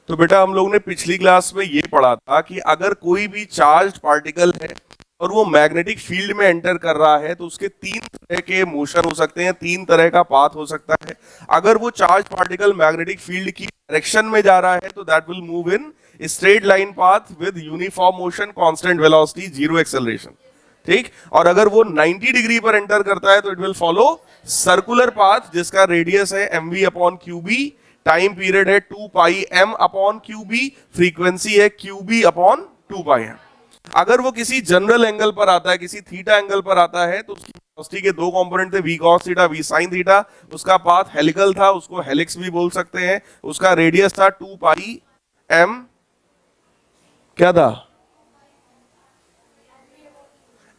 तो बेटा हम लोग ने पिछली क्लास में ये पढ़ा था कि अगर कोई भी चार्ज पार्टिकल है और वो मैग्नेटिक फील्ड में एंटर कर रहा है तो उसके तीन तरह के मोशन हो सकते हैं, तीन तरह का पाथ हो सकता है। अगर वो चार्ज पार्टिकल मैग्नेटिक फील्ड की डायरेक्शन में जा रहा है तो that will move in straight line path with uniform motion, constant velocity, zero acceleration. ठीक। और अगर वो 90 डिग्री पर एंटर करता है तो it will follow circular path जिसका रेडियस है mv upon q B, time period है 2 pi m upon q B, frequency है क्यूबी अपॉन 2 पाई m। अगर वो किसी जनरल एंगल पर आता है, किसी थीटा एंगल पर आता है, तो उसकी वेलोसिटी के दो कंपोनेंट थे, v cos theta, v sin theta. उसका पाथ हेलिकल था, उसको हेलिक्स भी बोल सकते हैं। उसका रेडियस था 2 पाई m, क्या था,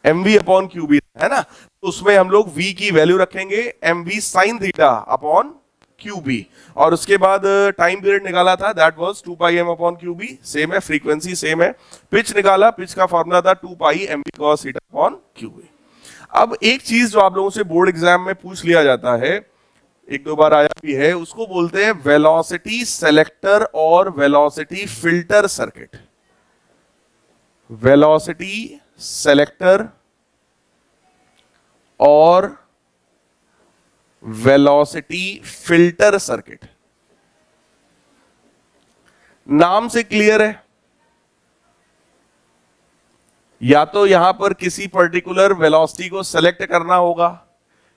mv अपॉन क्यूबी, है ना। तो उसमें हम लोग v की वैल्यू रखेंगे mv sin theta upon q B, और उसके बाद टाइम पीरियड निकाला था, that was 2 pi m upon q B, same है। फ्रीक्वेंसी सेम है। पिच निकाला, पिच का फॉर्मूला था 2 pi mv cos theta upon q B. अब एक चीज जो आप लोगों से बोर्ड एग्जाम में पूछ लिया जाता है, एक दो बार आया भी है, उसको बोलते हैं वेलोसिटी सेलेक्टर और velocity filter circuit. Velocity selector और वेलोसिटी फिल्टर सर्किट। नाम से क्लियर है, या तो यहां पर किसी पर्टिकुलर वेलोसिटी को सेलेक्ट करना होगा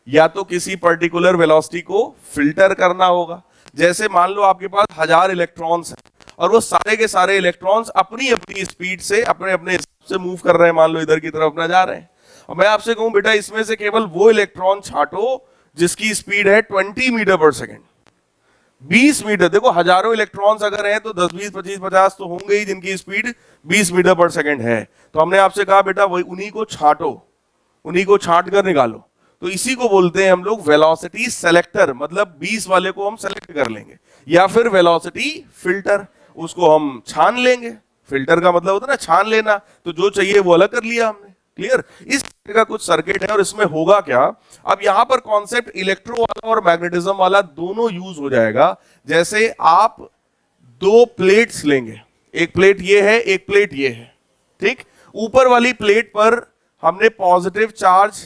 या तो किसी पर्टिकुलर वेलोसिटी को फिल्टर करना होगा। जैसे मान लो आपके पास 1000 इलेक्ट्रॉन्स हैं और वो सारे के सारे इलेक्ट्रॉन्स अपनी अपनी स्पीड से अपने अपने हिसाब से मूव कर रहे हैं, मान लो इधर की तरफ ना जा रहे हैं, और मैं आपसे कहूं बेटा इसमें से केवल वो इलेक्ट्रॉन छांटो जिसकी स्पीड है 20 मीटर पर सेकेंड, 20 मीटर। देखो हजारों इलेक्ट्रॉन्स अगर हैं तो 10, 20, 25, 50 तो होंगे ही जिनकी स्पीड 20 मीटर पर सेकेंड है। तो हमने आपसे कहा बेटा वही उन्हीं को छांटो, उन्हीं को छांट कर निकालो। तो इसी को बोलते हैं हम लोग वेलोसिटी सेलेक्टर, मतलब 20 वाले को हम सेलेक्ट कर लेंगे, या फिर वेलोसिटी फिल्टर, उसको हम छान लेंगे। फिल्टर का मतलब होता है ना छान लेना, तो जो चाहिए वो अलग कर लिया हमने। क्लियर। इस तरह का कुछ सर्किट है। और इसमें होगा क्या, अब यहां पर कॉन्सेप्ट इलेक्ट्रो वाला और मैग्नेटिज्म वाला दोनों यूज हो जाएगा। जैसे आप दो प्लेट्स लेंगे, एक प्लेट ये है, एक प्लेट ये है, ठीक। ऊपर वाली प्लेट पर हमने पॉजिटिव चार्ज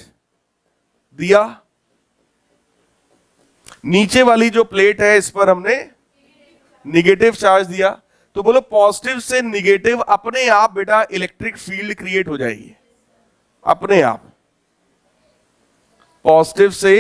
दिया, नीचे वाली जो प्लेट है इस पर हमने निगेटिव चार्ज दिया। तो बोलो पॉजिटिव से निगेटिव अपने आप बेटा इलेक्ट्रिक फील्ड क्रिएट हो जाएगी, अपने आप। पॉजिटिव से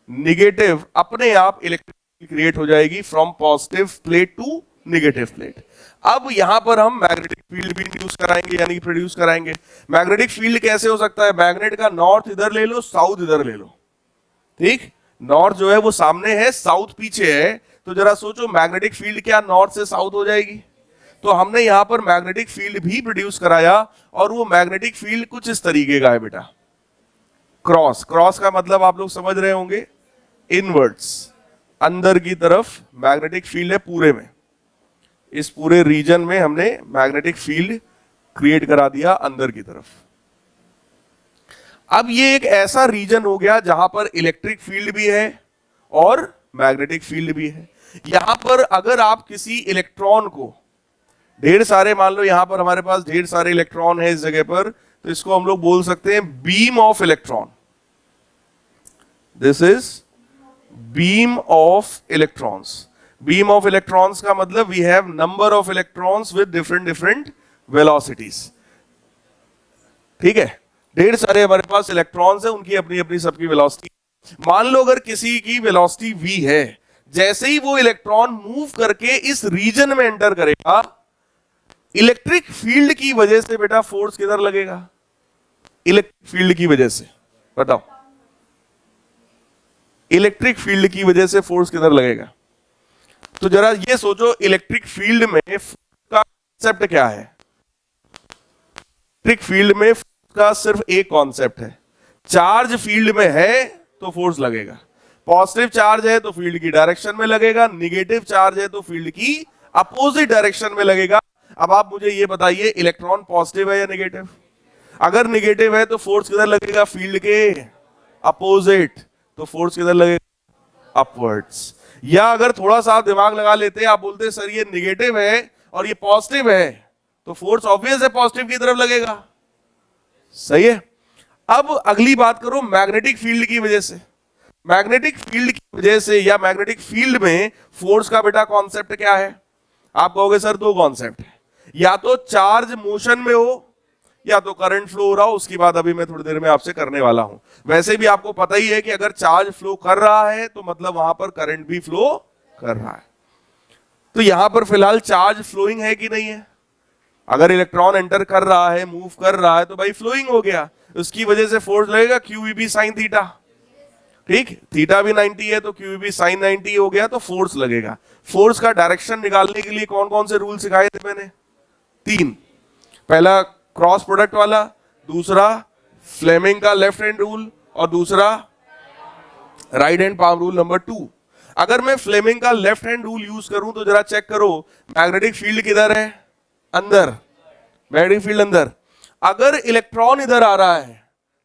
निगेटिव अपने आप इलेक्ट्रिक फील्ड क्रिएट हो जाएगी from positive plate to negative plate. अब यहां पर हम मैग्नेटिक फील्ड भी इंड्यूस कराएंगे, यानी प्रोड्यूस कराएंगे। मैग्नेटिक फील्ड कैसे हो सकता है, मैग्नेट का नॉर्थ इधर ले लो, साउथ इधर ले लो, ठीक। नॉर्थ जो है वो सामने है, साउथ पीछे है, तो जरा सोचो मैग्नेटिक फील्ड क्या नॉर्थ से साउथ हो जाएगी। तो हमने यहां पर मैग्नेटिक फील्ड भी प्रोड्यूस कराया, और वो मैग्नेटिक फील्ड कुछ इस तरीके का है बेटा, क्रॉस। क्रॉस का मतलब आप लोग समझ रहे होंगे, इनवर्ड्स, अंदर की तरफ मैग्नेटिक फील्ड है पूरे में। इस पूरे रीजन में हमने मैग्नेटिक फील्ड क्रिएट करा दिया अंदर की तरफ। अब ये एक ऐसा रीजन हो गया जहां पर इलेक्ट्रिक फील्ड भी है और मैग्नेटिक फील्ड भी है। यहां पर अगर आप किसी इलेक्ट्रॉन को, ढेर सारे, मान लो यहां पर हमारे पास ढेर सारे इलेक्ट्रॉन है इस जगह पर, तो इसको हम लोग बोल सकते हैं beam of electron. This is beam of electrons. Beam of electrons का मतलब we have number of electrons with different different velocities, ठीक है। ढेर सारे हमारे पास इलेक्ट्रॉन्स हैं, उनकी अपनी अपनी सबकी वेलोसिटी। मान लो अगर किसी की वेलोसिटी v है, जैसे ही वो इलेक्ट्रॉन मूव करके इस रीजन में एंटर करेगा, इलेक्ट्रिक फील्ड की वजह से बेटा फोर्स किधर लगेगा, इलेक्ट्रिक फील्ड की वजह से। बताओ इलेक्ट्रिक फील्ड की वजह से फोर्स किधर लगेगा। तो जरा ये सोचो, इलेक्ट्रिक फील्ड में का कॉन्सेप्ट क्या है। इलेक्ट्रिक फील्ड में का सिर्फ एक कॉन्सेप्ट है, चार्ज फील्ड में है तो फोर्स लगेगा। पॉजिटिव चार्ज है तो फील्ड की डायरेक्शन में लगेगा, निगेटिव चार्ज है तो फील्ड की अपोजिट डायरेक्शन में लगेगा। अब आप मुझे ये बताइए, इलेक्ट्रॉन पॉजिटिव है या निगेटिव। अगर निगेटिव है तो फोर्स किधर लगेगा, फील्ड के अपोजिट, तो फोर्स किधर लगेगा, अपवर्ड्स। या अगर थोड़ा सा आप दिमाग लगा लेते, आप बोलते सर ये निगेटिव है और ये पॉजिटिव है तो फोर्स ऑब्वियस है पॉजिटिव की तरफ लगेगा। सही है। अब अगली बात करो मैग्नेटिक फील्ड की वजह से। मैग्नेटिक फील्ड की वजह से या मैग्नेटिक फील्ड में फोर्स का बेटा कॉन्सेप्ट क्या है? आप कहोगे सर दो कॉन्सेप्ट है, या तो चार्ज मोशन में हो या तो करंट फ्लो हो रहा हो। उसकी बात अभी मैं थोड़ी देर में आपसे करने वाला हूं। वैसे भी आपको पता ही है कि अगर चार्ज फ्लो कर रहा है तो मतलब वहां पर करंट भी फ्लो कर रहा है। तो यहां पर फिलहाल चार्ज फ्लोइंग है कि नहीं है? अगर इलेक्ट्रॉन एंटर कर रहा है, मूव कर रहा है तो भाई फ्लोइंग हो गया, उसकी वजह से फोर्स लगेगा QEB साइन थीटा। ठीक, थीटा भी 90 है तो QEB साइन 90 हो गया तो फोर्स लगेगा। फोर्स का डायरेक्शन निकालने के लिए कौन कौन से रूल सिखाए थे मैंने? 3। पहला क्रॉस प्रोडक्ट वाला, दूसरा फ्लेमिंग का लेफ्ट हैंड रूल और दूसरा right hand palm rule number 2। अगर मैं फ्लेमिंग का लेफ्ट हैंड रूल यूज करूं तो जरा चेक करो मैग्नेटिक फील्ड किधर है? अंदर। मैग्नेटिक फील्ड अंदर। अगर इलेक्ट्रॉन इधर आ रहा है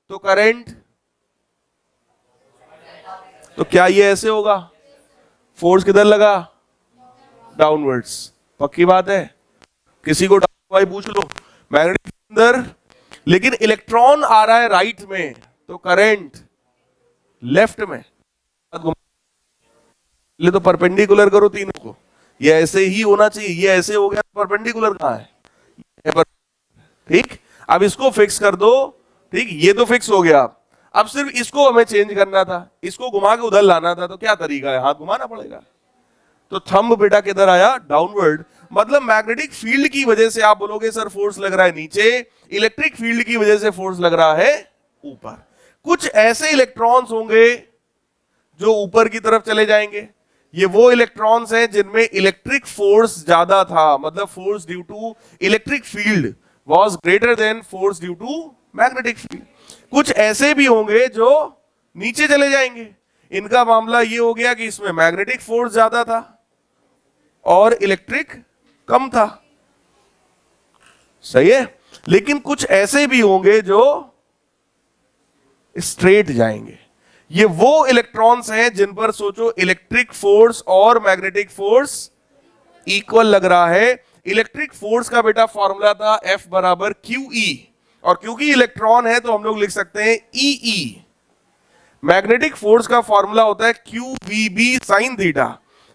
तो करंट, तो क्या ये ऐसे होगा? फोर्स किधर लगा? डाउनवर्ड्स। पक्की बात है? किसी को डाउट भाई पूछ लो। मैग्नेटिक अंदर, लेकिन इलेक्ट्रॉन आ रहा है राइट में तो करंट लेफ्ट में। ले तो परपेंडिकुलर करो तीनों को, ये ऐसे ही होना चाहिए। ये ऐसे हो गया, परपेंडिकुलर कहां है? ठीक, अब इसको फिक्स कर दो। ठीक, ये तो फिक्स हो गया। अब सिर्फ इसको हमें चेंज करना था, इसको घुमा के उधर लाना था। तो क्या तरीका है? हाथ घुमाना पड़ेगा। तो थंब बेटा किधर आया? डाउनवर्ड। मतलब मैग्नेटिक फील्ड की वजह से आप बोलोगे सर फोर्स लग रहा है नीचे, इलेक्ट्रिक फील्ड की वजह से फोर्स लग रहा है ऊपर। कुछ ऐसे इलेक्ट्रॉन्स होंगे जो ऊपर की तरफ चले जाएंगे। ये वो इलेक्ट्रॉन्स हैं जिनमें इलेक्ट्रिक फोर्स ज्यादा था, मतलब force due to electric field was greater than force due to magnetic field. कुछ ऐसे भी होंगे जो नीचे चले जाएंगे। इनका मामला ये हो गया कि इसमें मैग्नेटिक फोर्स ज्यादा था और इलेक्ट्रिक कम था। सही है। लेकिन कुछ ऐसे भी होंगे जो स्ट्रेट जाएंगे। ये वो इलेक्ट्रॉन्स हैं जिन पर सोचो इलेक्ट्रिक फोर्स और मैग्नेटिक फोर्स इक्वल लग रहा है। इलेक्ट्रिक फोर्स का बेटा फॉर्मूला था F बराबर QE, और क्योंकि इलेक्ट्रॉन है तो हम लोग लिख सकते हैं EE। मैग्नेटिक फोर्स का फॉर्मूला होता है QVB साइन थीटा।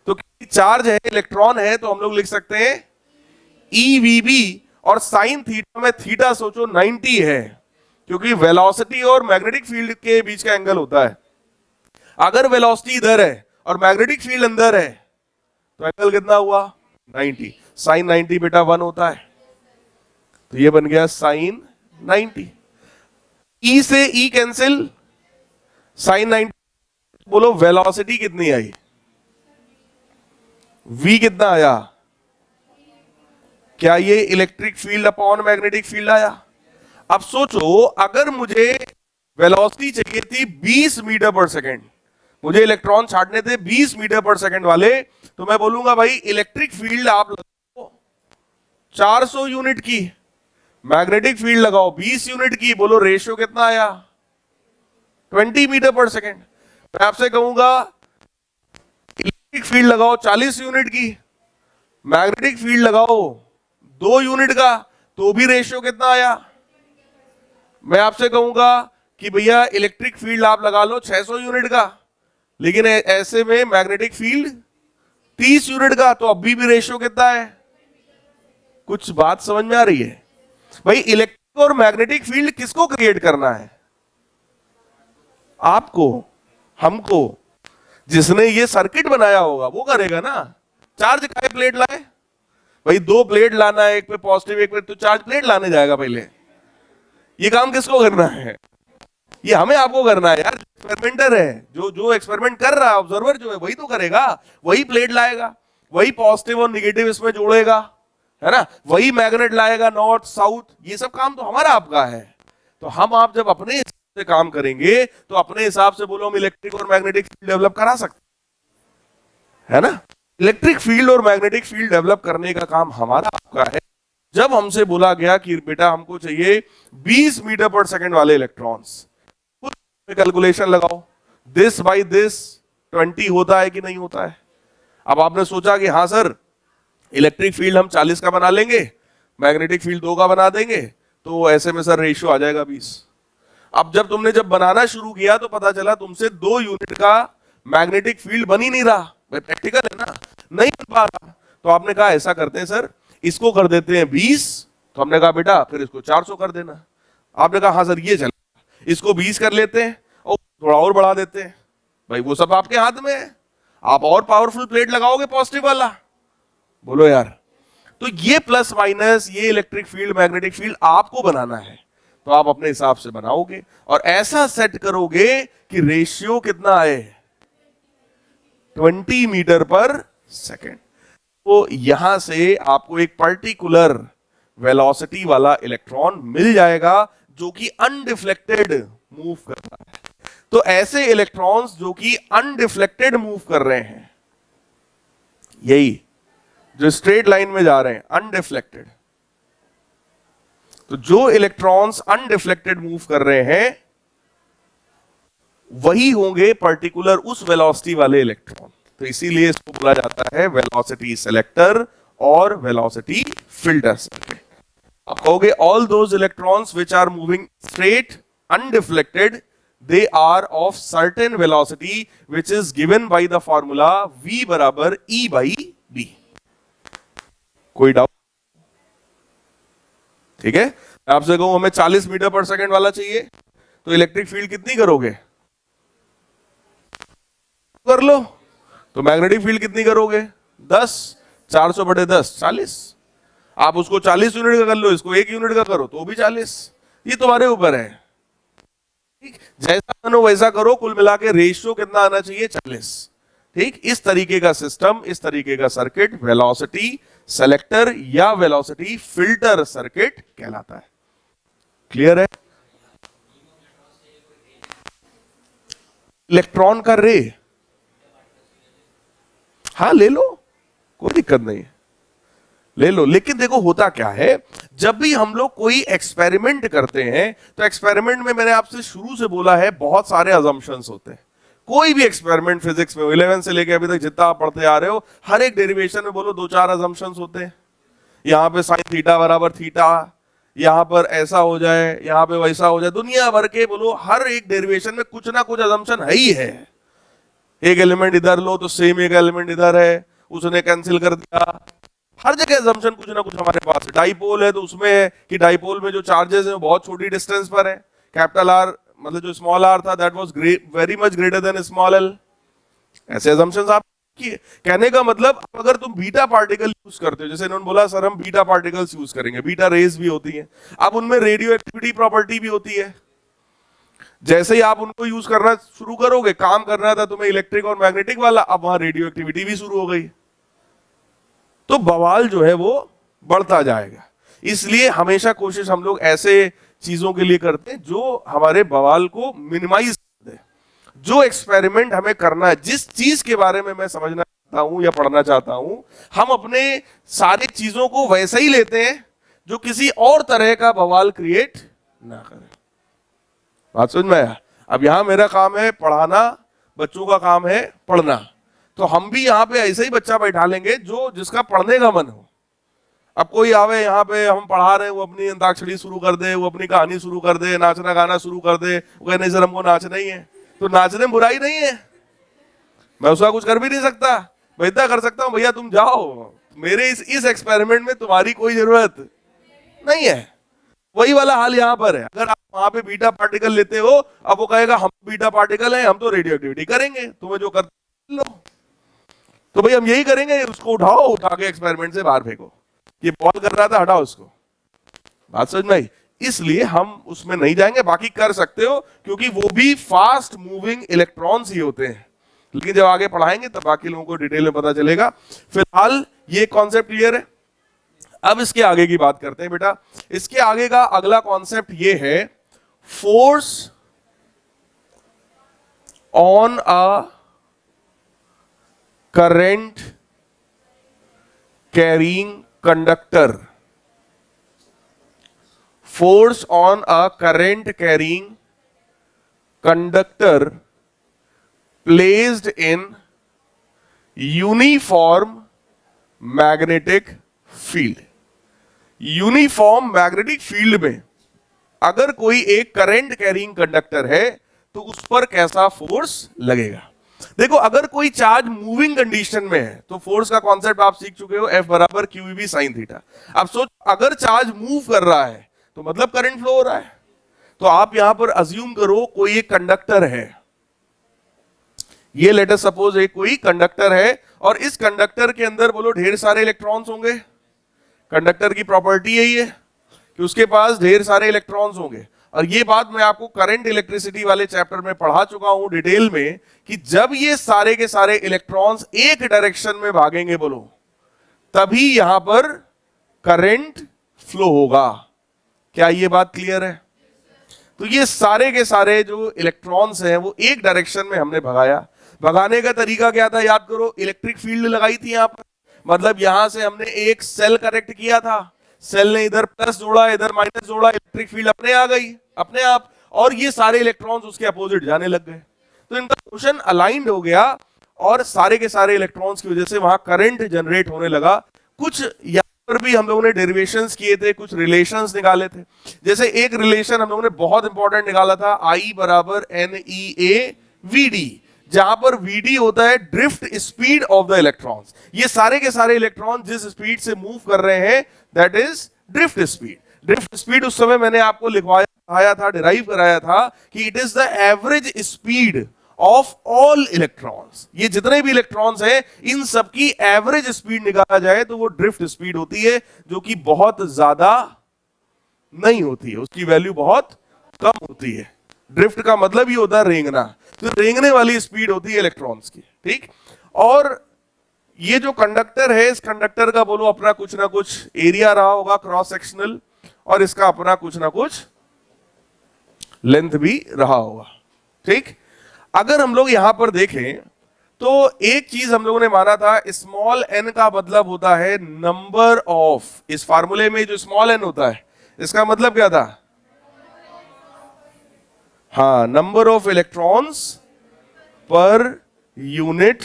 तो चार्ज है, इलेक्ट्रॉन है, तो हम लोग लिख सकते हैं EVB, और साइन थीटा में थीटा सोचो 90 है, क्योंकि वेलोसिटी और मैग्नेटिक फील्ड के बीच का एंगल होता है। अगर वेलोसिटी इधर है और मैग्नेटिक फील्ड अंदर है तो एंगल कितना हुआ? 90। साइन 90 बेटा 1 होता है, तो ये बन गया साइन 90। E से E कैंसिल, साइन 90। बोलो वेलोसिटी कितनी आई? V कितना आया? क्या ये electric field upon magnetic field आया? अब सोचो अगर मुझे वेलोसिटी चाहिए थी 20 मीटर पर सेकेंड, मुझे इलेक्ट्रॉन छाटने थे 20 मीटर पर सेकेंड वाले, तो मैं बोलूंगा भाई इलेक्ट्रिक फील्ड आप लगाओ 400 यूनिट की, मैग्नेटिक फील्ड लगाओ 20 यूनिट की। बोलो रेशियो कितना आया? 20 मीटर पर सेकेंड। मैं आपसे कहूंगा इलेक्ट्रिक फील्ड लगाओ 40 यूनिट की, मैग्नेटिक फील्ड लगाओ 2 यूनिट का, तो भी रेशियो कितना आया? मैं आपसे कहूंगा कि भैया इलेक्ट्रिक फील्ड आप लगा लो 600 यूनिट का, लेकिन ऐसे में मैग्नेटिक फील्ड 30 यूनिट का, तो अभी भी रेशियो कितना है? कुछ बात समझ में आ रही है? भाई इलेक्ट्रिक और मैग्नेटिक फील्ड किसको क्रिएट करना है? आपको, हमको। जिसने ये सर्किट बनाया होगा वो करेगा ना। चार्ज का प्लेट लाए भाई, 2 प्लेट लाना है, एक पे पॉजिटिव एक पे, तो चार्ज प्लेट लाने जाएगा पहले। ये काम किसको करना है? ये हमें आपको करना है यार। एक्सपेरिमेंटर है, जो एक्सपेरिमेंट कर रहा है, ऑब्जर्वर जो है वही तो करेगा। वही प्लेट लाएगा, वही पॉजिटिव और निगेटिव इसमें जोड़ेगा, है ना, वही मैग्नेट लाएगा नॉर्थ साउथ। ये सब काम तो हमारा आपका है। तो हम आप जब अपने हिसाब से काम करेंगे तो अपने हिसाब से बोलो हम इलेक्ट्रिक और मैग्नेटिक फील्ड डेवलप करा सकते है ना। इलेक्ट्रिक फील्ड और मैग्नेटिक फील्ड डेवलप करने का काम हमारा आपका है। जब हमसे बोला गया कि बेटा हमको चाहिए 20 मीटर पर सेकेंड वाले इलेक्ट्रॉन्स, कैलकुलेशन लगाओ, दिस बाई दिस 20 होता है कि नहीं होता है? अब आपने सोचा कि हाँ सर इलेक्ट्रिक फील्ड हम 40 का बना लेंगे, मैग्नेटिक फील्ड 2 का बना देंगे, तो ऐसे में सर रेशियो आ जाएगा 20। अब जब बनाना शुरू किया तो पता चला तुमसे 2 यूनिट का मैग्नेटिक फील्ड बन ही नहीं रहा, प्रैक्टिकल है ना, नहीं बन पा रहा। तो आपने कहा ऐसा करते हैं सर, इसको कर देते हैं 20। तो हमने कहा बेटा फिर इसको 400 कर देना। आपने कहा हाँ सर ये चलेगा, इसको 20 कर लेते हैं और थोड़ा और बढ़ा देते हैं। भाई वो सब आपके हाथ में है, आप और पावरफुल प्लेट लगाओगे पॉजिटिव वाला, बोलो यार। तो ये प्लस माइनस, ये इलेक्ट्रिक फील्ड मैग्नेटिक फील्ड आपको बनाना है, तो आप अपने हिसाब से बनाओगे और ऐसा सेट करोगे कि रेशियो कितना आए, 20 मीटर पर सेकेंड। तो यहां से आपको एक पर्टिकुलर वेलोसिटी वाला इलेक्ट्रॉन मिल जाएगा जो कि अनडिफ्लेक्टेड मूव करता है। तो ऐसे इलेक्ट्रॉन्स जो कि अनडिफ्लेक्टेड मूव कर रहे हैं, यही जो स्ट्रेट लाइन में जा रहे हैं अनडिफ्लेक्टेड, तो जो इलेक्ट्रॉन्स अनडिफ्लेक्टेड मूव कर रहे हैं वही होंगे पर्टिकुलर उस वेलोसिटी वाले इलेक्ट्रॉन। तो इसीलिए इसको बोला जाता है वेलोसिटी सेलेक्टर और वेलोसिटी फिल्टर सर्किट। आप कहोगे all those electrons which are moving straight undeflected they are of certain velocity which is given by the formula v बराबर e by b। कोई डाउट? ठीक है, आपसे कहूं हमें 40 मीटर पर सेकंड वाला चाहिए, तो इलेक्ट्रिक फील्ड कितनी करोगे, कर लो। तो मैग्नेटिक फील्ड कितनी करोगे, 10, 400 बटे 10 40। आप उसको 40 यूनिट का कर लो, इसको 1 यूनिट का करो तो भी 40, ये तुम्हारे ऊपर है। जैसा मानो वैसा करो, कुल मिला के रेशियो कितना आना चाहिए, 40। ठीक, इस तरीके का सिस्टम, इस तरीके का सर्किट वेलोसिटी सेलेक्टर या वेलोसिटी फिल्टर सर्किट कहलाता है। क्लियर है? इलेक्ट्रॉन का रे, हाँ ले लो, कोई दिक्कत नहीं है, ले लो। लेकिन देखो होता क्या है, जब भी हम लोग कोई एक्सपेरिमेंट करते हैं तो एक्सपेरिमेंट में मैंने आपसे शुरू से बोला है बहुत सारे अजम्पशंस होते हैं। कोई भी एक्सपेरिमेंट फिजिक्स में 11 से लेके अभी तक जितना आप पढ़ते आ रहे हो, हर एक डेरिवेशन में बोलो 2-4 अजम्पशंस होते हैं। यहाँ पे साइन थीटा बराबर थीटा, यहाँ पर ऐसा हो जाए, यहाँ पे वैसा हो जाए, दुनिया भर के बोलो हर एक डेरिवेशन में कुछ ना कुछ अजम्पशन है ही है। एक एलिमेंट इधर लो तो सेम एक एलिमेंट इधर है, उसने कैंसिल कर दिया। हर जगह असम्पशन कुछ ना कुछ हमारे पास है। डाइपोल है तो उसमें है कि डाइपोल में जो चार्जेस हैं वो बहुत छोटी डिस्टेंस पर है। कैपिटल आर मतलब जो स्मॉल आर था that was very much greater than small L. ऐसे असम्पशंस आप किए। कहने का मतलब अगर तुम बीटा पार्टिकल यूज करते हो, जैसे इन्होंने बोला सर हम बीटा पार्टिकल्स यूज करेंगे, बीटा रेज भी होती है, अब उनमें रेडियो एक्टिविटी प्रॉपर्टी भी होती है। जैसे ही आप उनको यूज करना शुरू करोगे, काम करना था तुम्हें इलेक्ट्रिक और मैग्नेटिक वाला, अब वहां रेडियो एक्टिविटी भी शुरू हो गई, तो बवाल जो है वो बढ़ता जाएगा। इसलिए हमेशा कोशिश हम लोग ऐसे चीजों के लिए करते हैं जो हमारे बवाल को मिनिमाइज कर दे। जो एक्सपेरिमेंट हमें करना है, जिस चीज के बारे में मैं समझना चाहता हूं या पढ़ना चाहता हूं, हम अपने सारी चीजों को वैसा ही लेते हैं जो किसी और तरह का बवाल क्रिएट ना करे। बात समझ में आया? अब यहां मेरा काम है पढ़ाना, बच्चों का काम है पढ़ना, तो हम भी यहाँ पे ऐसे ही बच्चा बैठा लेंगे जो जिसका पढ़ने का मन हो। अब कोई आवे यहाँ पे, हम पढ़ा रहे हैं, वो अपनी अंताक्षरी शुरू कर दे, वो अपनी कहानी शुरू कर दे, नाचना गाना शुरू कर दे, वो कहे नहीं सर हमको नाचना ही है, तो नाचने में बुराई नहीं है, मैं उसका कुछ कर भी नहीं सकता। मैं इतना कर सकता हूँ, भैया तुम जाओ, मेरे इस एक्सपेरिमेंट में तुम्हारी कोई जरूरत नहीं है। वही वाला हाल यहाँ पर है। अगर आप वहां पे बीटा पार्टिकल लेते हो, अब वो कहेगा हम बीटा पार्टिकल हैं, हम तो रेडियो एक्टिविटी करेंगे, तुम्हें जो करते लो। तो भाई हम यही करेंगे, उसको उठाओ, उठा के एक्सपेरिमेंट से बाहर फेंको, ये बॉल कर रहा था हटाओ उसको। बात समझ में आई? इसलिए हम उसमें नहीं जाएंगे, बाकी कर सकते हो क्योंकि वो भी फास्ट मूविंग इलेक्ट्रॉन्स ही होते हैं। लेकिन जब आगे पढ़ाएंगे तब बाकी लोगों को डिटेल में पता चलेगा। फिलहाल ये कॉन्सेप्ट क्लियर है। अब इसके आगे की बात करते हैं बेटा। इसके आगे का अगला कॉन्सेप्ट ये है, force on a current carrying conductor. Force on a current carrying conductor placed in uniform magnetic field. Uniform magnetic field में अगर कोई एक करंट कैरिंग कंडक्टर है तो उस पर कैसा फोर्स लगेगा। देखो, अगर कोई चार्ज मूविंग कंडीशन में है तो फोर्स का कॉन्सेप्ट आप सीख चुके हो, F बराबर QEB sin थीटा। अब सोच, अगर चार्ज मूव कर रहा है तो मतलब करंट फ्लो हो रहा है। तो आप यहां पर अज्यूम करो कोई एक कंडक्टर है, ये लेट अस सपोज एक कोई कंडक्टर है, और इस कंडक्टर के अंदर बोलो ढेर सारे इलेक्ट्रॉन्स होंगे। कंडक्टर की प्रॉपर्टी यही है कि उसके पास ढेर सारे इलेक्ट्रॉन्स होंगे। और ये बात मैं आपको करंट इलेक्ट्रिसिटी वाले चैप्टर में पढ़ा चुका हूं डिटेल में कि जब ये सारे के सारे इलेक्ट्रॉन्स एक डायरेक्शन में भागेंगे बोलो, तभी यहां पर करंट फ्लो होगा। क्या ये बात क्लियर है? तो ये सारे के सारे जो इलेक्ट्रॉन्स हैं वो एक डायरेक्शन में हमने भगाया। भगाने का तरीका क्या था याद करो, इलेक्ट्रिक फील्ड लगाई थी यहां पर, मतलब यहां से हमने एक सेल कनेक्ट किया था, सेल ने इधर प्लस जोड़ा इधर माइनस जोड़ा, इलेक्ट्रिक फील्ड अपने आ गई अपने आप, और ये सारे इलेक्ट्रॉन्स उसके अपोजिट जाने लग गए। तो इनका मोशन अलाइंड हो गया और सारे के सारे इलेक्ट्रॉन्स की वजह से वहां करंट जनरेट होने लगा। कुछ यहां पर भी हम लोगों ने डेरिवेशंस किए थे, कुछ रिलेशंस निकाले थे। जैसे एक रिलेशन हम लोगों ने बहुत इंपॉर्टेंट निकाला था, I बराबर NEAVD, जहां पर VD होता है drift speed of the electrons. ये सारे के सारे इलेक्ट्रॉन जिस स्पीड से मूव कर रहे हैं that is drift speed. Drift speed उस समय मैंने आपको लिखवाया था, डिराइव कराया था कि it is the average speed of all electrons. ये जितने भी इलेक्ट्रॉन्स हैं इन सबकी एवरेज स्पीड निकाला जाए तो वो ड्रिफ्ट स्पीड होती है, जो कि बहुत ज्यादा नहीं होती है, उसकी वैल्यू बहुत कम होती है। ड्रिफ्ट का मतलब ही होता है रेंगना, तो रेंगने वाली स्पीड होती है इलेक्ट्रॉन्स की, ठीक। और ये जो कंडक्टर है, इस कंडक्टर का बोलो अपना कुछ ना कुछ एरिया रहा होगा क्रॉस सेक्शनल, और इसका अपना कुछ ना कुछ लेंथ भी रहा होगा, ठीक। अगर हम लोग यहां पर देखें तो एक चीज हम लोगों ने माना था, स्मॉल n का मतलब होता है नंबर ऑफ, इस फार्मूले में जो स्मॉल n होता है इसका मतलब क्या था? हाँ, number of electrons per unit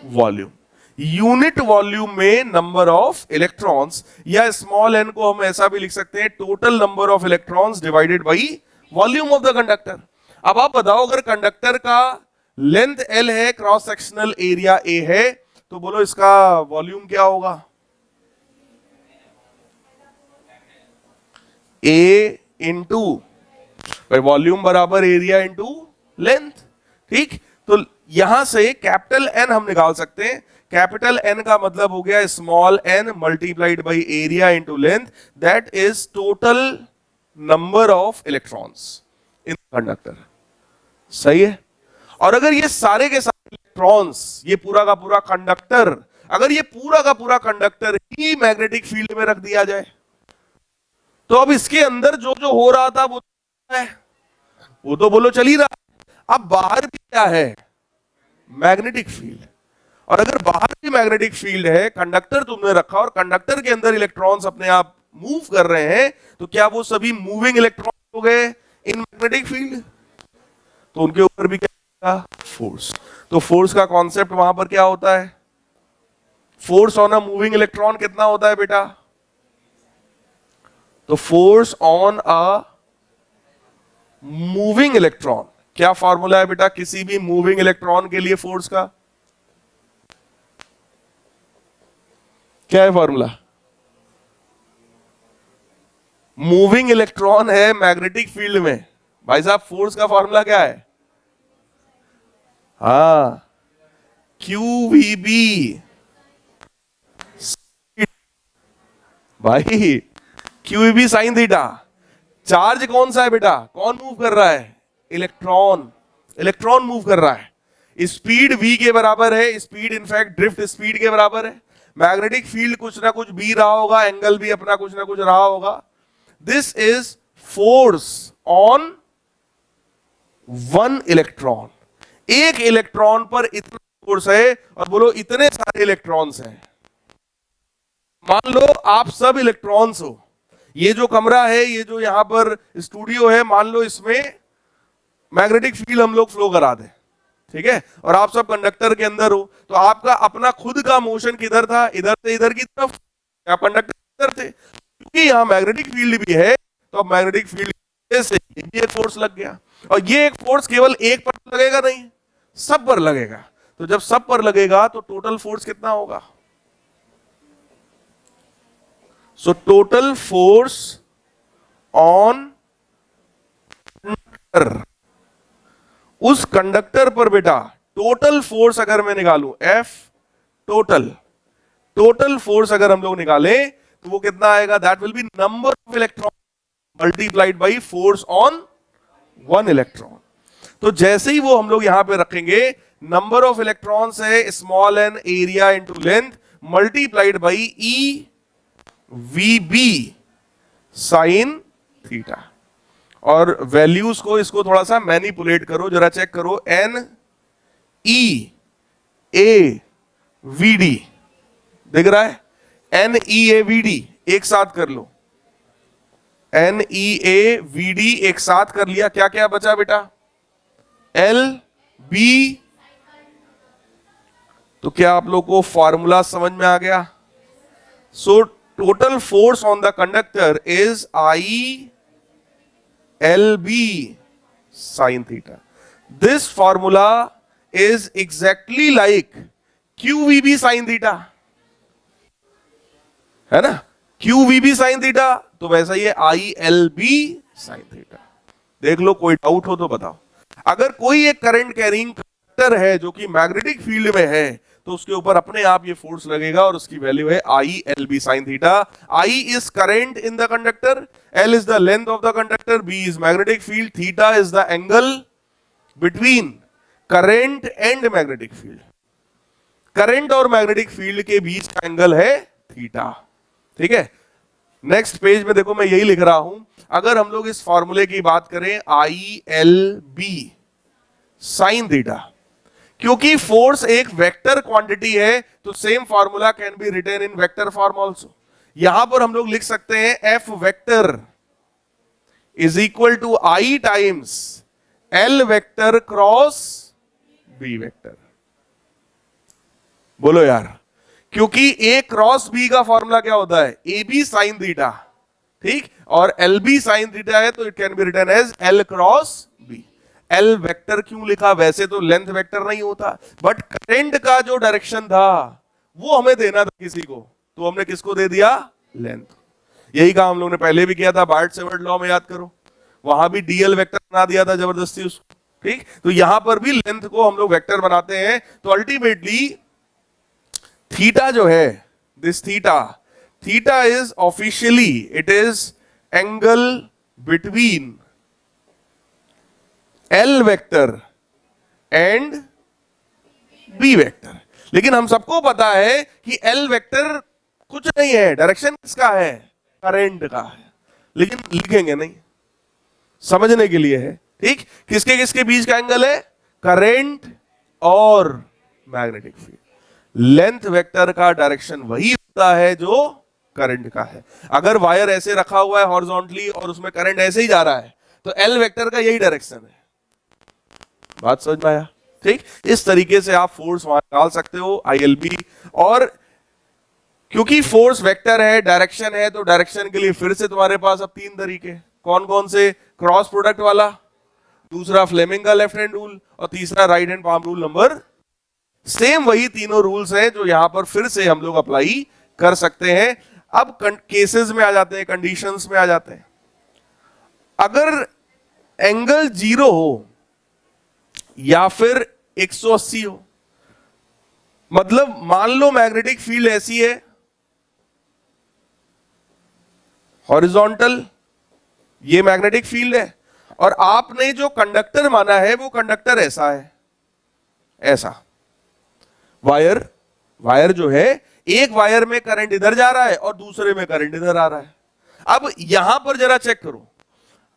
volume. Unit volume में नंबर ऑफ इलेक्ट्रॉन्स, या स्मॉल n को हम ऐसा भी लिख सकते हैं total number of electrons divided by volume of the conductor. अब आप बताओ, अगर कंडक्टर का लेंथ L है, क्रॉस सेक्शनल एरिया A है, तो बोलो इसका वॉल्यूम क्या होगा? A इंटू वॉल्यूम बराबर एरिया इंटू लेंथ, ठीक। तो यहां से कैपिटल N हम निकाल सकते हैं। कैपिटल N का मतलब हो गया small n multiplied by area into length, that is total number of electrons in conductor. सही है। और अगर ये सारे के सारे इलेक्ट्रॉन्स, ये पूरा का पूरा कंडक्टर, अगर ये पूरा का पूरा कंडक्टर ही मैग्नेटिक फील्ड में रख दिया जाए, तो अब इसके अंदर जो जो हो रहा था वो है, वो तो बोलो चल ही रहा। अब बाहर भी क्या है? Magnetic field. और अगर बाहर भी मैग्नेटिक फील्ड है, कंडक्टर तुमने रखा और कंडक्टर के अंदर इलेक्ट्रॉन्स अपने आप मूव कर रहे हैं, तो क्या वो सभी मूविंग इलेक्ट्रॉन हो गए इन मैग्नेटिक फील्ड? तो उनके ऊपर भी क्या? फोर्स। तो फोर्स का कॉन्सेप्ट वहां पर क्या होता है? Force on a moving electron कितना होता है बेटा? तो force on a moving electron, क्या फॉर्मूला है बेटा किसी भी मूविंग इलेक्ट्रॉन के लिए फोर्स का? क्या है फॉर्मूला? मूविंग इलेक्ट्रॉन है मैग्नेटिक फील्ड में, भाई साहब फोर्स का फॉर्मूला क्या है? हाँ, QVB। भाई QVB साइन थीटा। चार्ज कौन सा है बेटा? कौन मूव कर रहा है? इलेक्ट्रॉन। इलेक्ट्रॉन मूव कर रहा है। स्पीड v के बराबर है, स्पीड इनफैक्ट ड्रिफ्ट स्पीड के बराबर है। मैग्नेटिक फील्ड कुछ ना कुछ b रहा होगा, एंगल भी अपना कुछ ना कुछ रहा होगा। This is force on one electron. एक इलेक्ट्रॉन पर इतना फोर्स है, और बोलो इतने सारे इलेक्ट्रॉन्स हैं। मान लो आप सब इलेक्ट्रॉन्स हो, ये जो कमरा है, ये जो यहां पर स्टूडियो है, मान लो इसमें मैग्नेटिक फील्ड हम लोग फ्लो करा दें, ठीक है, और आप सब कंडक्टर के अंदर हो, तो आपका अपना खुद का मोशन किधर था, इधर से इधर की तरफ, आप कंडक्टर इधर थे, क्योंकि यहाँ मैग्नेटिक फील्ड भी है, तो अब मैग्नेटिक फील्ड से ये भी एक फोर्स लग गया, और ये एक फोर्स केवल एक पर लगेगा नहीं, सब पर लगेगा। तो जब सब पर लगेगा तो टोटल फोर्स कितना होगा? सो टोटल फोर्स ऑन कंडक्टर, उस कंडक्टर पर बेटा टोटल फोर्स अगर मैं निकालूं, एफ टोटल फोर्स अगर हम लोग निकालें तो वो कितना आएगा? That will be number of electron multiplied by force on one electron. तो जैसे ही वो हम लोग यहां पे रखेंगे, नंबर ऑफ इलेक्ट्रॉन्स है small n area into length multiplied by e v B sine theta. और वैल्यूज को, इसको थोड़ा सा मैनिपुलेट करो, जरा चेक करो, n e A v d दिख रहा है? N e A v d एक साथ कर लो, N e A v d एक साथ कर लिया, क्या क्या बचा बेटा? L B. तो क्या आप लोग को फॉर्मूला समझ में आ गया? So total force on the conductor is I L B sine theta. This formula is exactly like q v B sine theta, है ना? Q v B sine theta, तो वैसा ही है I L B sine theta. देख लो, कोई doubt हो तो बताओ। अगर कोई एक करंट कैरिंग कंडक्टर है जो कि मैग्नेटिक फील्ड में है, तो उसके ऊपर अपने आप ये फोर्स लगेगा और उसकी वैल्यू है I L B sine theta. I is current in the conductor, l is the length of the conductor, B is magnetic field, theta is the angle between current and magnetic field. Current और magnetic field के बीच का angle है theta, ठीक है। Next page में देखो, मैं यही लिख रहा हूं, अगर हम लोग इस फॉर्मूले की बात करें I L B sine theta, क्योंकि फोर्स एक वेक्टर क्वांटिटी है, तो same formula can be written in vector form also. यहां पर हम लोग लिख सकते हैं F vector is equal to I times L vector cross B vector. बोलो यार, क्योंकि ए क्रॉस बी का फॉर्मूला क्या होता है? ए बी साइन थीटा, ठीक, और एल बी साइन थीटा है, तो it can be written as L cross B. L vector क्यों लिखा? वैसे तो लेंथ वेक्टर नहीं होता, बट करंट का जो डायरेक्शन था वो हमें देना था किसी को, तो हमने किसको दे दिया? लेंथ। यही काम हम लोग ने पहले भी किया था, बार्ट-सेवर्ट लॉ में, याद करो, वहां भी डीएल वेक्टर बना दिया था जबरदस्ती उसको, ठीक। तो यहां पर भी लेंथ को हम लोग वेक्टर बनाते हैं, तो अल्टीमेटली थीटा जो है, this theta is officially, it is angle between L vector and B vector. लेकिन हम सबको पता है कि एल वेक्टर कुछ नहीं है, डायरेक्शन किसका है? करंट का है, लेकिन लिखेंगे नहीं, समझने के लिए है, ठीक। किसके किसके बीच का एंगल है? करंट और मैग्नेटिक फील्ड। लेंथ वेक्टर का डायरेक्शन वही होता है जो करंट का है। अगर वायर ऐसे रखा हुआ है हॉरिजॉन्टली और उसमें करंट ऐसे ही जा रहा है, तो एल वेक्टर का यही डायरेक्शन है। बात समझ में आया? ठीक, इस तरीके से आप फोर्स वहां निकाल सकते हो, आई एल बी। और क्योंकि फोर्स वेक्टर है, डायरेक्शन है, तो डायरेक्शन के लिए फिर से तुम्हारे पास अब तीन तरीके, कौन कौन से? क्रॉस प्रोडक्ट वाला, दूसरा फ्लेमिंग का लेफ्ट हैंड रूल, और तीसरा right hand palm rule number. Same वही तीनों रूल्स हैं जो यहां पर फिर से हम लोग अप्लाई कर सकते हैं। अब केसेस में आ जाते हैं, कंडीशंस में आ जाते हैं। अगर एंगल 0 हो या फिर 180 हो, मतलब मान लो मैग्नेटिक फील्ड ऐसी है, हॉरिजॉन्टल, ये मैग्नेटिक फील्ड है, और आपने जो कंडक्टर माना है वो कंडक्टर ऐसा है, ऐसा वायर जो है, एक वायर में करंट इधर जा रहा है और दूसरे में करंट इधर आ रहा है। अब यहां पर जरा चेक करो,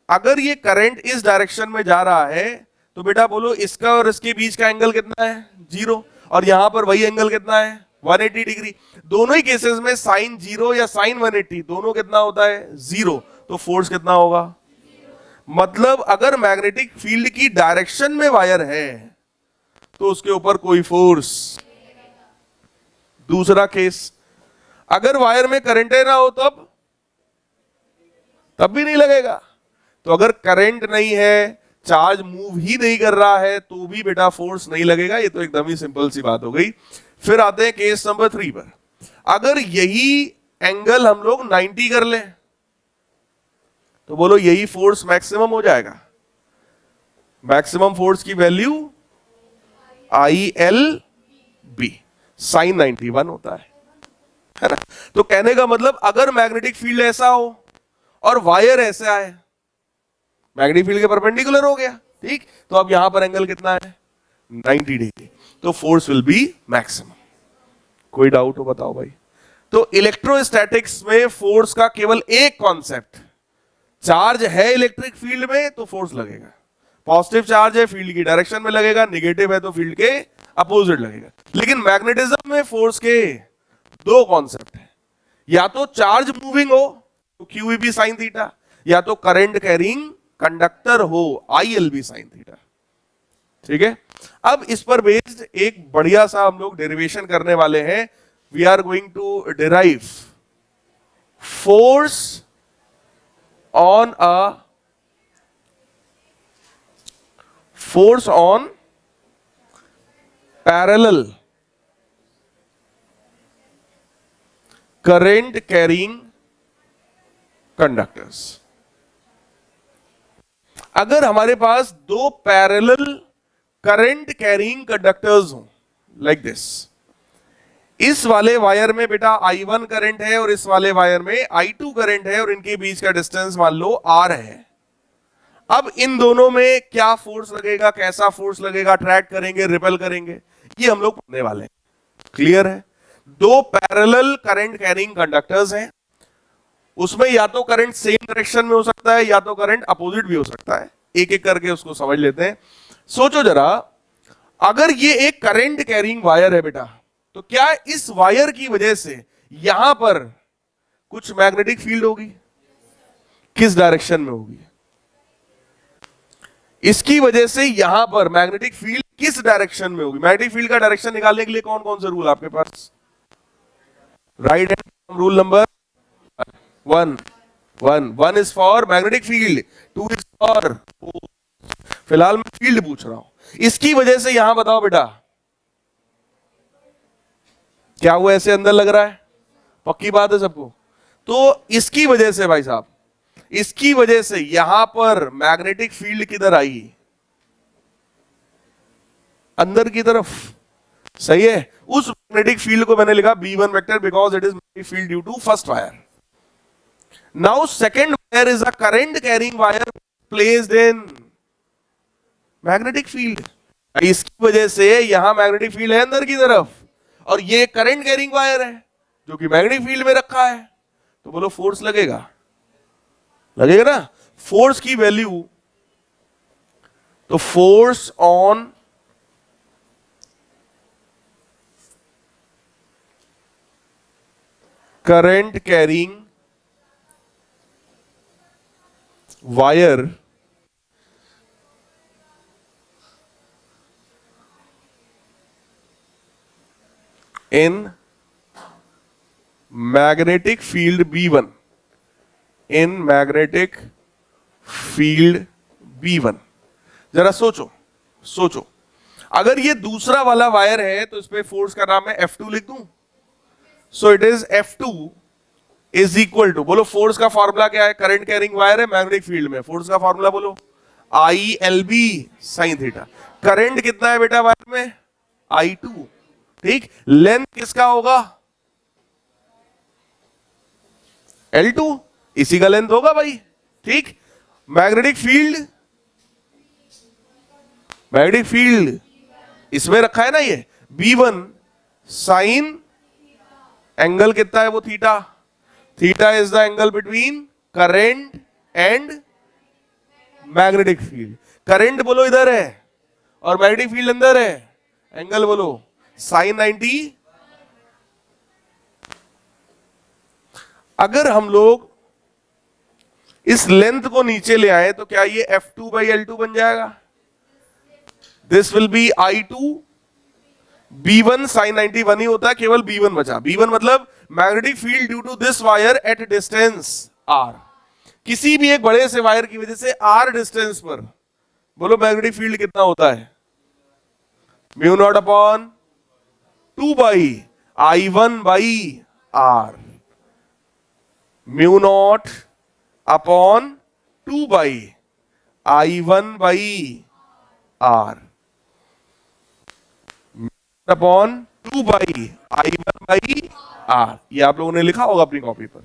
अगर ये करंट इस डायरेक्शन में जा रहा है, तो बेटा बोलो इसका और इसके बीच का एंगल कितना है? 0। और यहां पर वही एंगल कितना है? 180 डिग्री। दोनों ही केसेस में साइन 0 या साइन 180 दोनों कितना होता है? 0। तो फोर्स कितना होगा? मतलब अगर मैग्नेटिक फील्ड की डायरेक्शन में वायर है, तो उसके ऊपर कोई फोर्स। दूसरा केस, अगर वायर में करंट ना हो तब भी नहीं लगेगा। तो अगर करंट नहीं है, चार्ज मूव ही नहीं कर रहा है, तो भी बेटा फोर्स नहीं लगेगा। ये तो एकदम ही सिंपल सी बात हो गई। फिर आते हैं केस नंबर 3 पर। अगर यही एंगल हम लोग 90 कर लें तो बोलो यही फोर्स मैक्सिमम हो जाएगा। मैक्सिमम फोर्स की वैल्यू ILB sin 91 होता है ना। तो कहने का मतलब अगर मैग्नेटिक फील्ड ऐसा हो और वायर ऐसा है, मैग्नेटिक फील्ड के परपेंडिकुलर हो गया, ठीक, तो अब यहां पर एंगल कितना है 90 डिग्री, तो फोर्स विल बी मैक्सिमम। कोई डाउट हो बताओ भाई। तो इलेक्ट्रोस्टैटिक्स में फोर्स का केवल एक कॉन्सेप्ट, चार्ज है इलेक्ट्रिक फील्ड में तो फोर्स लगेगा। पॉजिटिव चार्ज है फील्ड की डायरेक्शन में लगेगा, नेगेटिव है तो फील्ड के अपोजिट लगेगा। लेकिन मैग्नेटिज्म में फोर्स के दो कॉन्सेप्ट है, या तो चार्ज मूविंग हो तो QEB साइन थीटा, या तो करंट कैरिंग कंडक्टर हो ILB साइन थीटा। ठीक है, अब इस पर बेस्ड एक बढ़िया सा हम लोग डेरिवेशन करने वाले हैं। We are going to derive force on parallel current carrying conductors. अगर हमारे पास दो पैरेलल करंट कैरिंग कंडक्टर्स हो लाइक दिस, इस वाले वायर में बेटा I1 करंट है और इस वाले वायर में I2 करंट है, और इनके बीच का डिस्टेंस मान लो R है। अब इन दोनों में क्या फोर्स लगेगा, कैसा फोर्स लगेगा, अट्रैक्ट करेंगे, रिपेल करेंगे, ये हम लोग पढ़ने वाले हैं। क्लियर है। दो पैरेलल करंट कैरिंग कंडक्टर्स हैं, उसमें या तो करंट सेम डायरेक्शन में हो सकता है या तो करंट अपोजिट भी हो सकता है। एक एक करके उसको समझ लेते हैं। सोचो जरा, अगर ये एक करंट कैरिंग वायर है बेटा, तो क्या इस वायर की वजह से यहां पर कुछ मैग्नेटिक फील्ड होगी? किस डायरेक्शन में होगी? इसकी वजह से यहां पर मैग्नेटिक फील्ड किस डायरेक्शन में होगी? मैग्नेटिक फील्ड का डायरेक्शन निकालने के लिए कौन कौन से रूल आपके पास? Right hand rule number 1 is for magnetic field, 2 is for, फिलहाल मैं फील्ड पूछ रहा हूं। इसकी वजह से यहां बताओ बेटा क्या हुआ, ऐसे अंदर लग रहा है, पक्की बात है सबको। तो इसकी वजह से भाई साहब, इसकी वजह से यहां पर मैग्नेटिक फील्ड किधर आई? अंदर की तरफ। सही है। उस मैग्नेटिक फील्ड को मैंने लिखा B1 vector because it is magnetic field due to first wire. Now second wire is a current carrying wire placed in magnetic field. इसकी वजह से यहां मैग्नेटिक फील्ड है अंदर की तरफ, और ये करंट कैरिंग वायर है जो कि मैग्नेटिक फील्ड में रखा है, तो बोलो फोर्स लगेगा? लगेगा ना। फोर्स की वैल्यू, तो force on current carrying wire in magnetic field B1, in magnetic field B1। जरा सोचो, अगर ये दूसरा वाला वायर है तो इस पे फोर्स का नाम है F2 लिख दूं। So it is F2 is equal to, बोलो फोर्स का फॉर्मूला क्या है? करंट कैरिंग वायर है मैग्नेटिक फील्ड में, फोर्स का फॉर्मूला बोलो ILB साइन थीटा। करंट कितना है बेटा वायर में? I2, ठीक। लेंथ किसका होगा? L2, इसी का लेंथ होगा भाई, ठीक। मैग्नेटिक फील्ड इसमें रखा है ना ये B1 साइन, एंगल कितना है वो theta. Theta is the angle between current and magnetic field. Current बोलो इधर है और मैग्नेटिक फील्ड अंदर है, एंगल बोलो साइन 90। अगर हम लोग इस लेंथ को नीचे ले आए तो क्या ये F2/L2 बन जाएगा? This will be I2 B1 sin 90 1 ही होता है, केवल B1 बचा। B1 मतलब magnetic field due to this wire at distance R। किसी भी एक बड़े से वायर की वजह से R डिस्टेंस पर बोलो मैग्नेटिक फील्ड कितना होता है? Mu naught upon 2 by I1 by R। Mu naught upon 2 by I1 by R upon 2 by I1 by R। ये आप लोगों ने लिखा होगा अपनी कॉपी पर।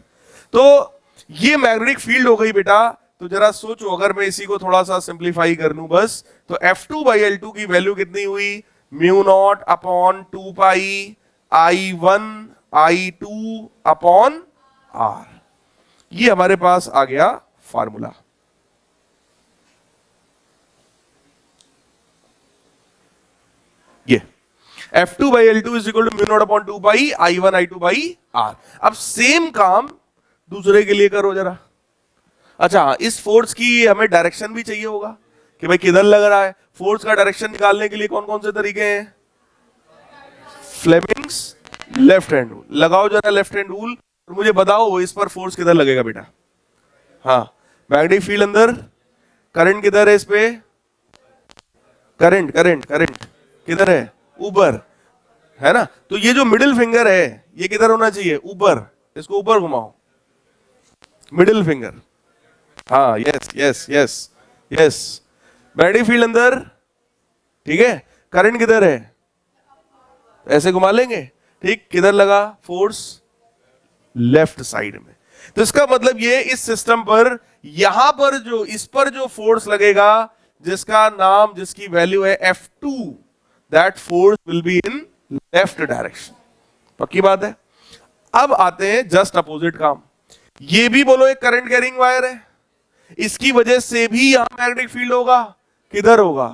तो ये मैग्नेटिक फील्ड हो गई बेटा। तो जरा सोचो, अगर मैं इसी को थोड़ा सा सिंप्लीफाई कर लूं बस, तो F2 बाई L2 की वैल्यू कितनी हुई? Mu naught upon 2 pi I1 I2 upon R। ये हमारे पास आ गया फार्मूला। ये F2 by L2 is equal to mu naught upon 2 by I1 I2 by R। अब सेम काम दूसरे के लिए करो जरा। अच्छा, इस फोर्स की हमें डायरेक्शन भी चाहिए होगा कि भाई किधर लग रहा है। फोर्स का डायरेक्शन निकालने के लिए कौन कौन से तरीके हैं? Fleming's left hand rule. लगाओ जरा लेफ्ट हैंड रूल और मुझे बताओ इस पर फोर्स किधर लगेगा बेटा? हाँ, मैग्नेटिक फील्ड अंदर, करंट किधर है इस पे? करंट करंट करंट किधर है? ऊपर, है ना? तो ये जो मिडिल फिंगर है ये किधर होना चाहिए? ऊपर। इसको ऊपर घुमाओ, मिडिल फिंगर। हाँ, yes yes yes yes. Magnetic field अंदर, ठीक है। करंट किधर है? ऐसे घुमा लेंगे, ठीक। किधर लगा फोर्स? लेफ्ट साइड में। तो इसका मतलब ये इस सिस्टम पर यहां पर जो इस पर जो फोर्स लगेगा, जिसका नाम, जिसकी वैल्यू है F2, that force will be in left direction. पक्की बात है। अब आते हैं जस्ट अपोजिट काम। ये भी बोलो एक करंट कैरिंग वायर है, इसकी वजह से भी यहां मैग्नेटिक फील्ड होगा। किधर होगा?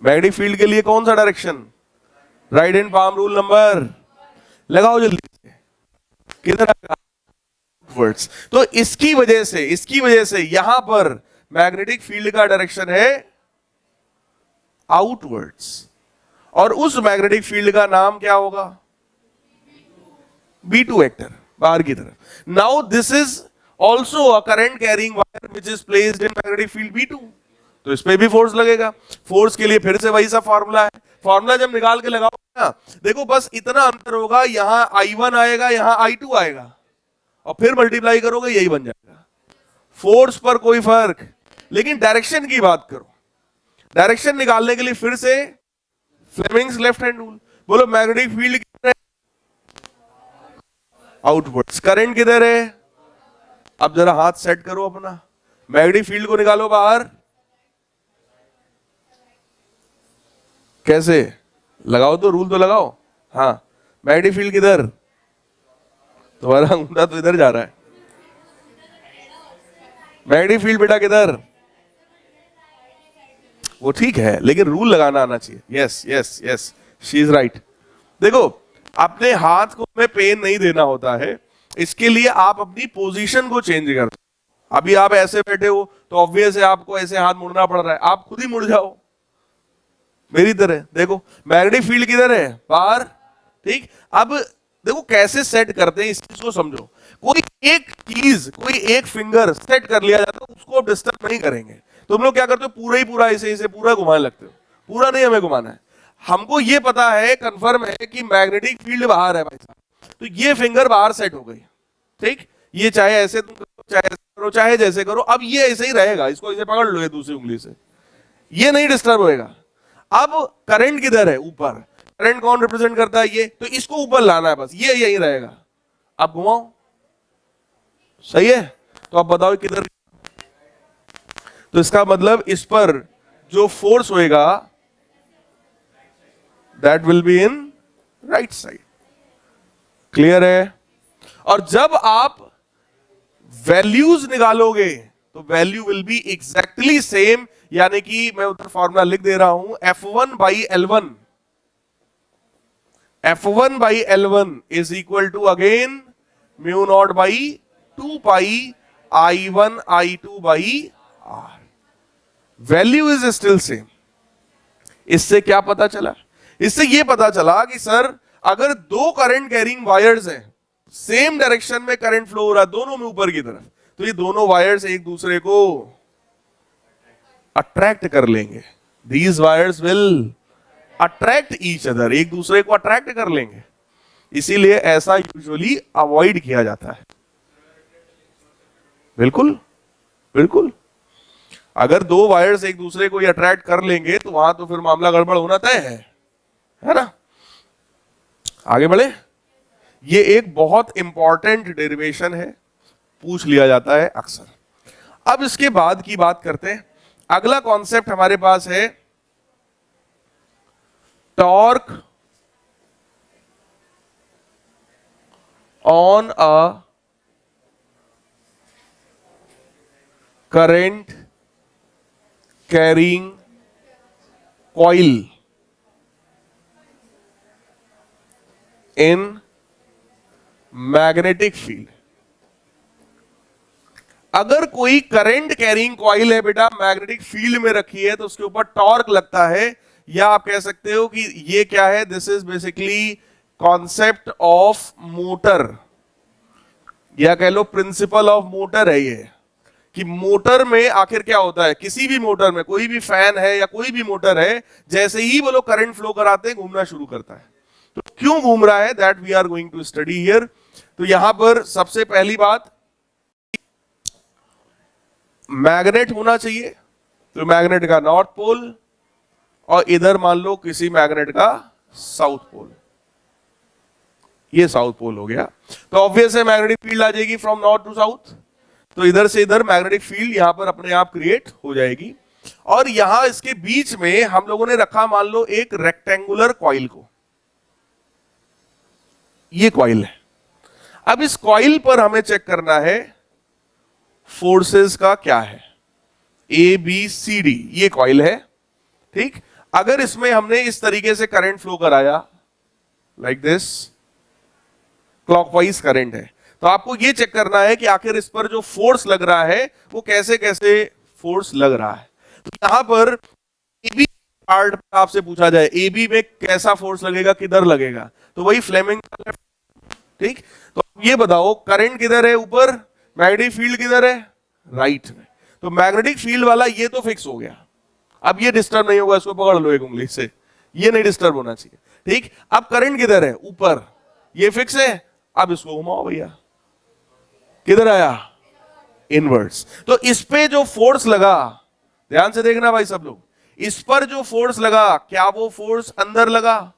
मैग्नेटिक फील्ड के लिए कौन सा direction? Right hand palm rule number लगाओ जल्दी से। किधर आएगा? आउटवर्ड्स। तो इसकी वजह से यहां पर मैग्नेटिक फील्ड का डायरेक्शन है आउटवर्ड्स, और उस मैग्नेटिक फील्ड का नाम क्या होगा? B2 वेक्टर, बाहर की तरफ। Now this is also a current carrying wire which is placed in magnetic field B2। तो इस पे भी फोर्स लगेगा। फोर्स के लिए फिर से वही सा फॉर्मूला है। फॉर्मूला जब निकाल के लगाओगे ना, देखो बस इतना अंतर होगा, यहां I1 आएगा, यहां I2 आएगा, और फिर मल्टीप्लाई करोगे यही बन जाएगा। फोर्स पर कोई फर्क, लेकिन डायरेक्शन की बात करो। डायरेक्शन निकालने के लिए फिर से फ्लेमिंग्स लेफ्ट हैंड रूल। बोलो मैग्नेटिक फील्ड किधर है? आउटवर्ड्स। करंट किधर है? अब जरा हाथ सेट करो अपना, मैग्नेटिक फील्ड को निकालो बाहर। कैसे लगाओ? तो रूल तो लगाओ। हाँ, मैग्नेटिक फील्ड किधर? तुम्हारा अंगूठा तो इधर जा रहा है। मैग्नेटिक फील्ड बेटा किधर? वो ठीक है, लेकिन रूल लगाना आना चाहिए। Yes yes yes, she is right. देखो, अपने हाथ को में पेन नहीं देना होता है, इसके लिए आप अपनी पोजीशन को चेंज कर। अभी आप ऐसे बैठे हो तो ऑब्वियस है आपको ऐसे हाथ मुड़ना पड़ रहा है, आप खुद ही मुड़ जाओ मेरी तरह। देखो मैग्नेटिक फील्ड किधर है? बाहर, ठीक। अब देखो कैसे सेट करते हैं, इस चीज को समझो। कोई एक चीज, कोई एक फिंगर सेट कर लिया जाता है, उसको डिस्टर्ब नहीं करेंगे। तुम लोग क्या करते हो? पूरा ही पूरा ऐसे पूरा घुमाने लगते हो। पूरा नहीं हमें घुमाना है। हमको ये पता है, कंफर्म है कि मैग्नेटिक फील्ड बाहर है भाई साहब, तो ये फिंगर बाहर सेट हो गई, ठीक। ये चाहे ऐसे तुम करो, चाहे ऐसे करो, चाहे जैसे करो, अब ये ऐसे ही रहेगा। इसको ऐसे पकड़ लो, ये दूसरी उंगली से, ये नहीं डिस्टर्ब होएगा। अब करंट किधर है? ऊपर। करंट कौन रिप्रेजेंट करता है? ये। तो इसको ऊपर लाना है बस, ये यही रहेगा। अब घुमाओ, सही है। तो अब बताओ किधर? तो इसका मतलब इस पर जो फोर्स होएगा that will be in right side. Clear है? और जब आप वैल्यूज निकालोगे तो value will be exactly same, यानी कि मैं उधर फॉर्मूला लिख दे रहा हूं, F1 by L1, F1 by L1 is equal to again mu naught by 2 pi I1 I2 by R। Value is still same, इससे क्या पता चला? इससे ये पता चला कि सर अगर दो करंट कैरिंग वायर्स हैं, सेम डायरेक्शन में करंट फ्लो हो रहा है दोनों में ऊपर की तरफ, तो ये दोनों वायर्स एक दूसरे को अट्रैक्ट कर लेंगे. These wires will attract each other, एक दूसरे को अट्रैक्ट कर लेंगे. इसीलिए ऐसा यूजुअली अवॉइड किया जाता है. बिल्कुल बिल्कुल. अगर दो वायर्स एक दूसरे को अट्रैक्ट कर लेंगे तो वहां तो फिर मामला गड़बड़ होना तय है ना. आगे बढ़े. ये एक बहुत इंपॉर्टेंट डेरिवेशन है, पूछ लिया जाता है अक्सर. अब इसके बाद की बात करते हैं. अगला कॉन्सेप्ट हमारे पास है torque on a current carrying coil in magnetic field. अगर कोई करंट कैरिंग कॉइल है बेटा, मैग्नेटिक फील्ड में रखी है, तो उसके ऊपर टॉर्क लगता है, या आप कह सकते हो कि ये क्या है, this is basically concept of motor, या कह लो प्रिंसिपल ऑफ मोटर है ये. कि मोटर में आखिर क्या होता है, किसी भी मोटर में, कोई भी फैन है या कोई भी मोटर है, जैसे ही वो लोग करंट फ्लो कराते हैं घूमना शुरू करता है. तो क्यों घूम रहा है, that we are going to study here. तो यहां पर सबसे पहली बात, मैग्नेट होना चाहिए. तो मैग्नेट का नॉर्थ पोल, और इधर मान लो किसी मैग्नेट का साउथ पोल. ये साउथ पोल हो गया. तो ऑब्वियस है मैग्नेटिक फील्ड आ जाएगी फ्रॉम नॉर्थ टू साउथ. तो इधर से इधर मैग्नेटिक फील्ड यहां पर अपने आप क्रिएट हो जाएगी. और यहां इसके बीच में हम लोगों ने रखा मान लो एक रेक्टेंगुलर कॉइल को. ये कॉइल है. अब इस कॉइल पर हमें चेक करना है फोर्सेस का क्या है. ए बी सी डी ये कॉइल है. ठीक. अगर इसमें हमने इस तरीके से करंट फ्लो कराया, लाइक दिस, क्लॉकवाइज करंट है, तो आपको ये चेक करना है कि आखिर इस पर जो फोर्स लग रहा है वो कैसे कैसे फोर्स लग रहा है. तो यहां पर एबी पार्ट पर आपसे पूछा जाए एबी में कैसा फोर्स लगेगा, किधर लगेगा, तो वही फ्लेमिंग. ठीक. तो ये बताओ करंट किधर है, ऊपर, मैग्नेटिक फील्ड किधर है, राइट में. तो मैग्नेटिक फील्ड वाला ये तो फिक्स हो गया. अब ये डिस्टर्ब नहीं होगा, इसको पकड़ लो एक उंगली से, ये नहीं डिस्टर्ब होना चाहिए. ठीक. अब करंट किधर है, ऊपर, ये फिक्स है. अब इसको घुमाओ भैया, किधर आया, इनवर्ड्स. तो इस पे जो फोर्स लगा, ध्यान से देखना भाई सब लोग, इस पर जो फोर्स लगा, क्या वो फोर्स अंदर लगा,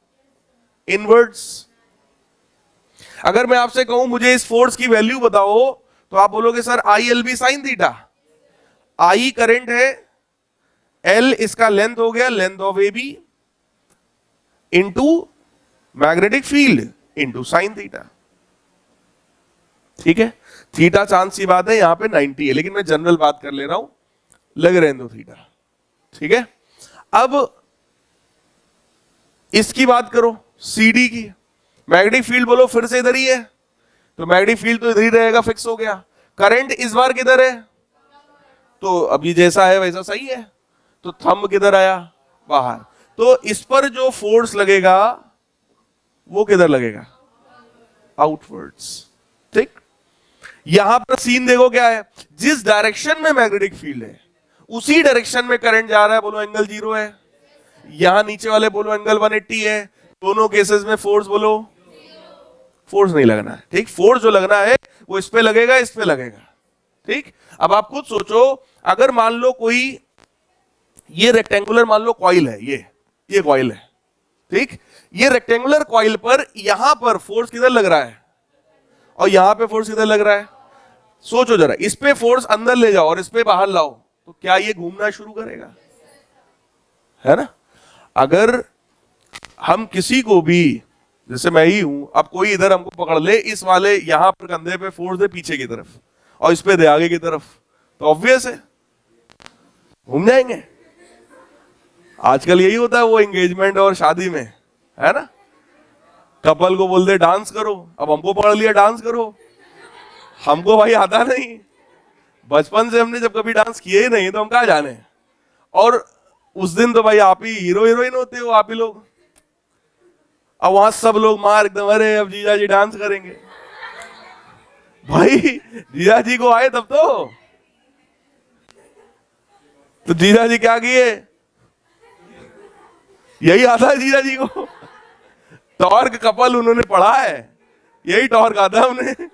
इनवर्ड्स. अगर मैं आपसे कहूं मुझे इस फोर्स की वैल्यू बताओ, तो आप बोलोगे sir I L B sine theta. I current है, एल इसका लेंथ हो गया, length of A B, into magnetic field into sine theta. ठीक है. थीटा चांस सी बात है, यहां पे 90 है, लेकिन मैं जनरल बात कर ले रहा हूं, लग रहे हैं दो थीटा. ठीक है. अब इसकी बात करो सी डी की. मैग्नेटिक फील्ड बोलो फिर से इधर ही है, तो मैग्नेटिक फील्ड तो इधर ही रहेगा, फिक्स हो गया. करंट इस बार किधर है, तो अभी जैसा है वैसा सही है. तो थंब किधर आया, बाहर. तो इस पर जो फोर्स लगेगा वो किधर लगेगा, आउटवर्ड्स. ठीक. यहां पर सीन देखो क्या है, जिस डायरेक्शन में मैग्नेटिक फील्ड है उसी डायरेक्शन में करंट जा रहा है, बोलो एंगल 0 है. यहां नीचे वाले बोलो एंगल 180 है. दोनों केसेस में फोर्स बोलो, फोर्स नहीं लगना है. ठीक. फोर्स जो लगना है वो इस पे लगेगा, इस पे लगेगा. ठीक. अब आप खुद सोचो, अगर मान लो कोई ये रेक्टेंगुलर मान लो कॉइल है, ये कॉइल है. ठीक. ये रेक्टेंगुलर कॉइल पर यहां पर फोर्स किधर लग रहा है, और यहां पे फोर्स किधर लग रहा है. सोचो जरा, इस पे फोर्स अंदर ले जाओ और इस पे बाहर लाओ, तो क्या ये घूमना शुरू करेगा, है ना. अगर हम किसी को भी, जैसे मैं ही हूं, अब कोई इधर हमको पकड़ ले, इस वाले यहां पर कंधे पे फोर्स दे पीछे की तरफ और इस पे दे आगे की तरफ, तो ऑब्वियस है घूम जाएंगे. आजकल यही होता है वो एंगेजमेंट और शादी में, है ना. कपल को बोलते डांस करो, अब हमको पकड़ लिया डांस करो. हमको भाई आता नहीं, बचपन से हमने जब कभी डांस किए ही नहीं, तो हम कहाँ जाने. और उस दिन तो भाई आप ही हीरो हीरोइन होते हो, आप ही लोग। अब वहां सब लोग मार एकदम, अरे अब जीजा जी डांस करेंगे। भाई जीजा जी को आए तब तो जीजा जी क्या किए, यही आता है जीजा जी को। टॉर्क कपल उन्होंने पढ़ा है, यही टॉर्क आता है उन्हें।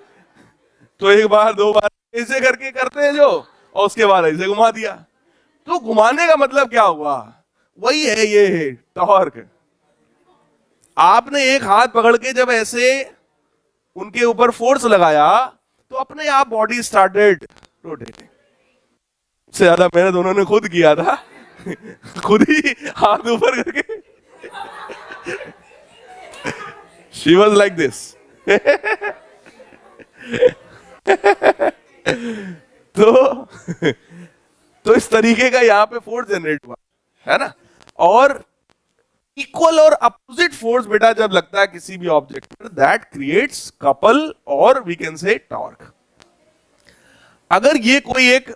तो एक बार दो बार ऐसे करके करते हैं जो, और उसके बाद ऐसे घुमा दिया। तो घुमाने का मतलब क्या हुआ, वही है ये टॉर्क। आपने एक हाथ पकड़ के जब ऐसे उनके ऊपर फोर्स लगाया तो अपने आप बॉडी स्टार्टेड रोटेटिंग। से ज्यादा मेहनत उन्होंने खुद किया था, खुद ही हाथ ऊपर करके। She was like this. तो इस तरीके का यहां पे फोर्स जनरेट हुआ है ना। और इक्वल और अपोजिट फोर्स बेटा जब लगता है किसी भी ऑब्जेक्ट पर, दैट क्रिएट्स कपल और वी कैन से टॉर्क। अगर ये कोई एक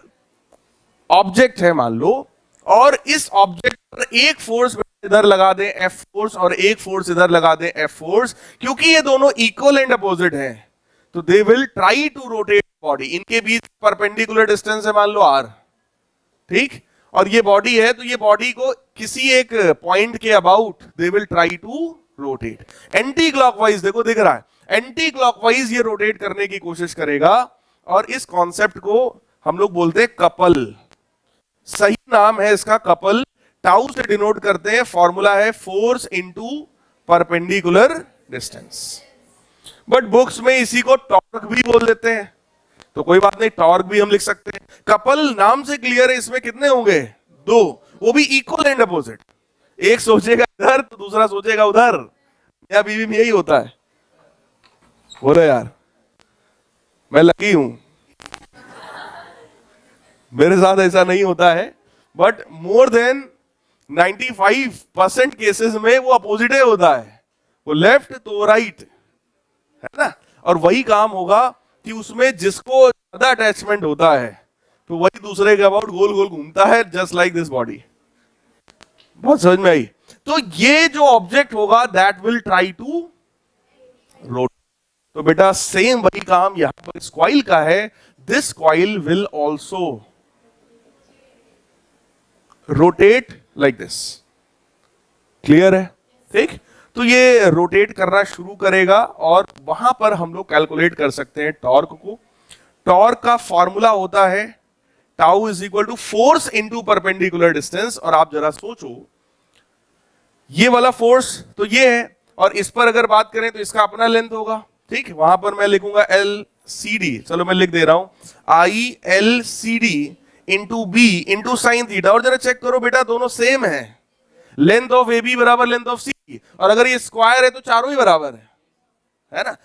ऑब्जेक्ट है मान लो, और इस ऑब्जेक्ट पर एक फोर्स इधर लगा दें एफ फोर्स और एक फोर्स इधर लगा दें एफ फोर्स, क्योंकि ये दोनों इक्वल एंड अपोजिट हैं, तो they will try to rotate body. इनके बीच परपेंडिकुलर डिस्टेंस है मान लो आर, ठीक, और ये बॉडी है, तो ये बॉडी को किसी एक पॉइंट के about they will try to rotate. Anticlockwise देखो दिख रहा है, एंटी क्लॉकवाइज ये रोटेट करने की कोशिश करेगा, और इस कॉन्सेप्ट को हम लोग बोलते हैं कपल। सही नाम है इसका कपल, टाउ से डिनोट करते हैं, फॉर्मूला है force into perpendicular distance. But books में इसी को टॉर्क भी बोल देते हैं, तो कोई बात नहीं, टॉर्क भी हम लिख सकते हैं। कपल नाम से क्लियर है, इसमें कितने होंगे, दो, वो भी इक्वल एंड अपोजिट। एक सोचेगा इधर तो दूसरा सोचेगा उधर, या बीवी में यही होता है। बोले यार मैं लकी हूं, मेरे साथ ऐसा नहीं होता है, बट मोर देन 95% केसेस में वो अपोजिट होता है, वो लेफ्ट तो राइट है ना। और वही काम होगा कि उसमें जिसको ज्यादा अटैचमेंट होता है तो वही दूसरे के अबाउट गोल गोल घूमता है, जस्ट लाइक दिस बॉडी। बहुत समझ में आई। तो ये जो ऑब्जेक्ट होगा that will try to rotate. तो बेटा सेम वही काम यहां पर इस कॉइल का है, this coil will also rotate like this. Clear है, ठीक। तो ये रोटेट करना शुरू करेगा, और वहां पर हम लोग कैलकुलेट कर सकते हैं टॉर्क को। टॉर्क का फॉर्मूला होता है tau is equal to force into perpendicular distance. और आप जरा सोचो, ये वाला फोर्स तो ये है, और इस पर अगर बात करें तो इसका अपना लेंथ होगा, ठीक। वहां पर मैं लिखूंगा एल सी डी, चलो मैं लिख दे रहा हूं I L C D into B into sine theta. और जरा चेक करो बेटा दोनों सेम है, लेंथ ऑफ ए बी बराबर लेंथ ऑफ सी, और अगर ये स्क्वायर है तो चारों ही बराबर है ना।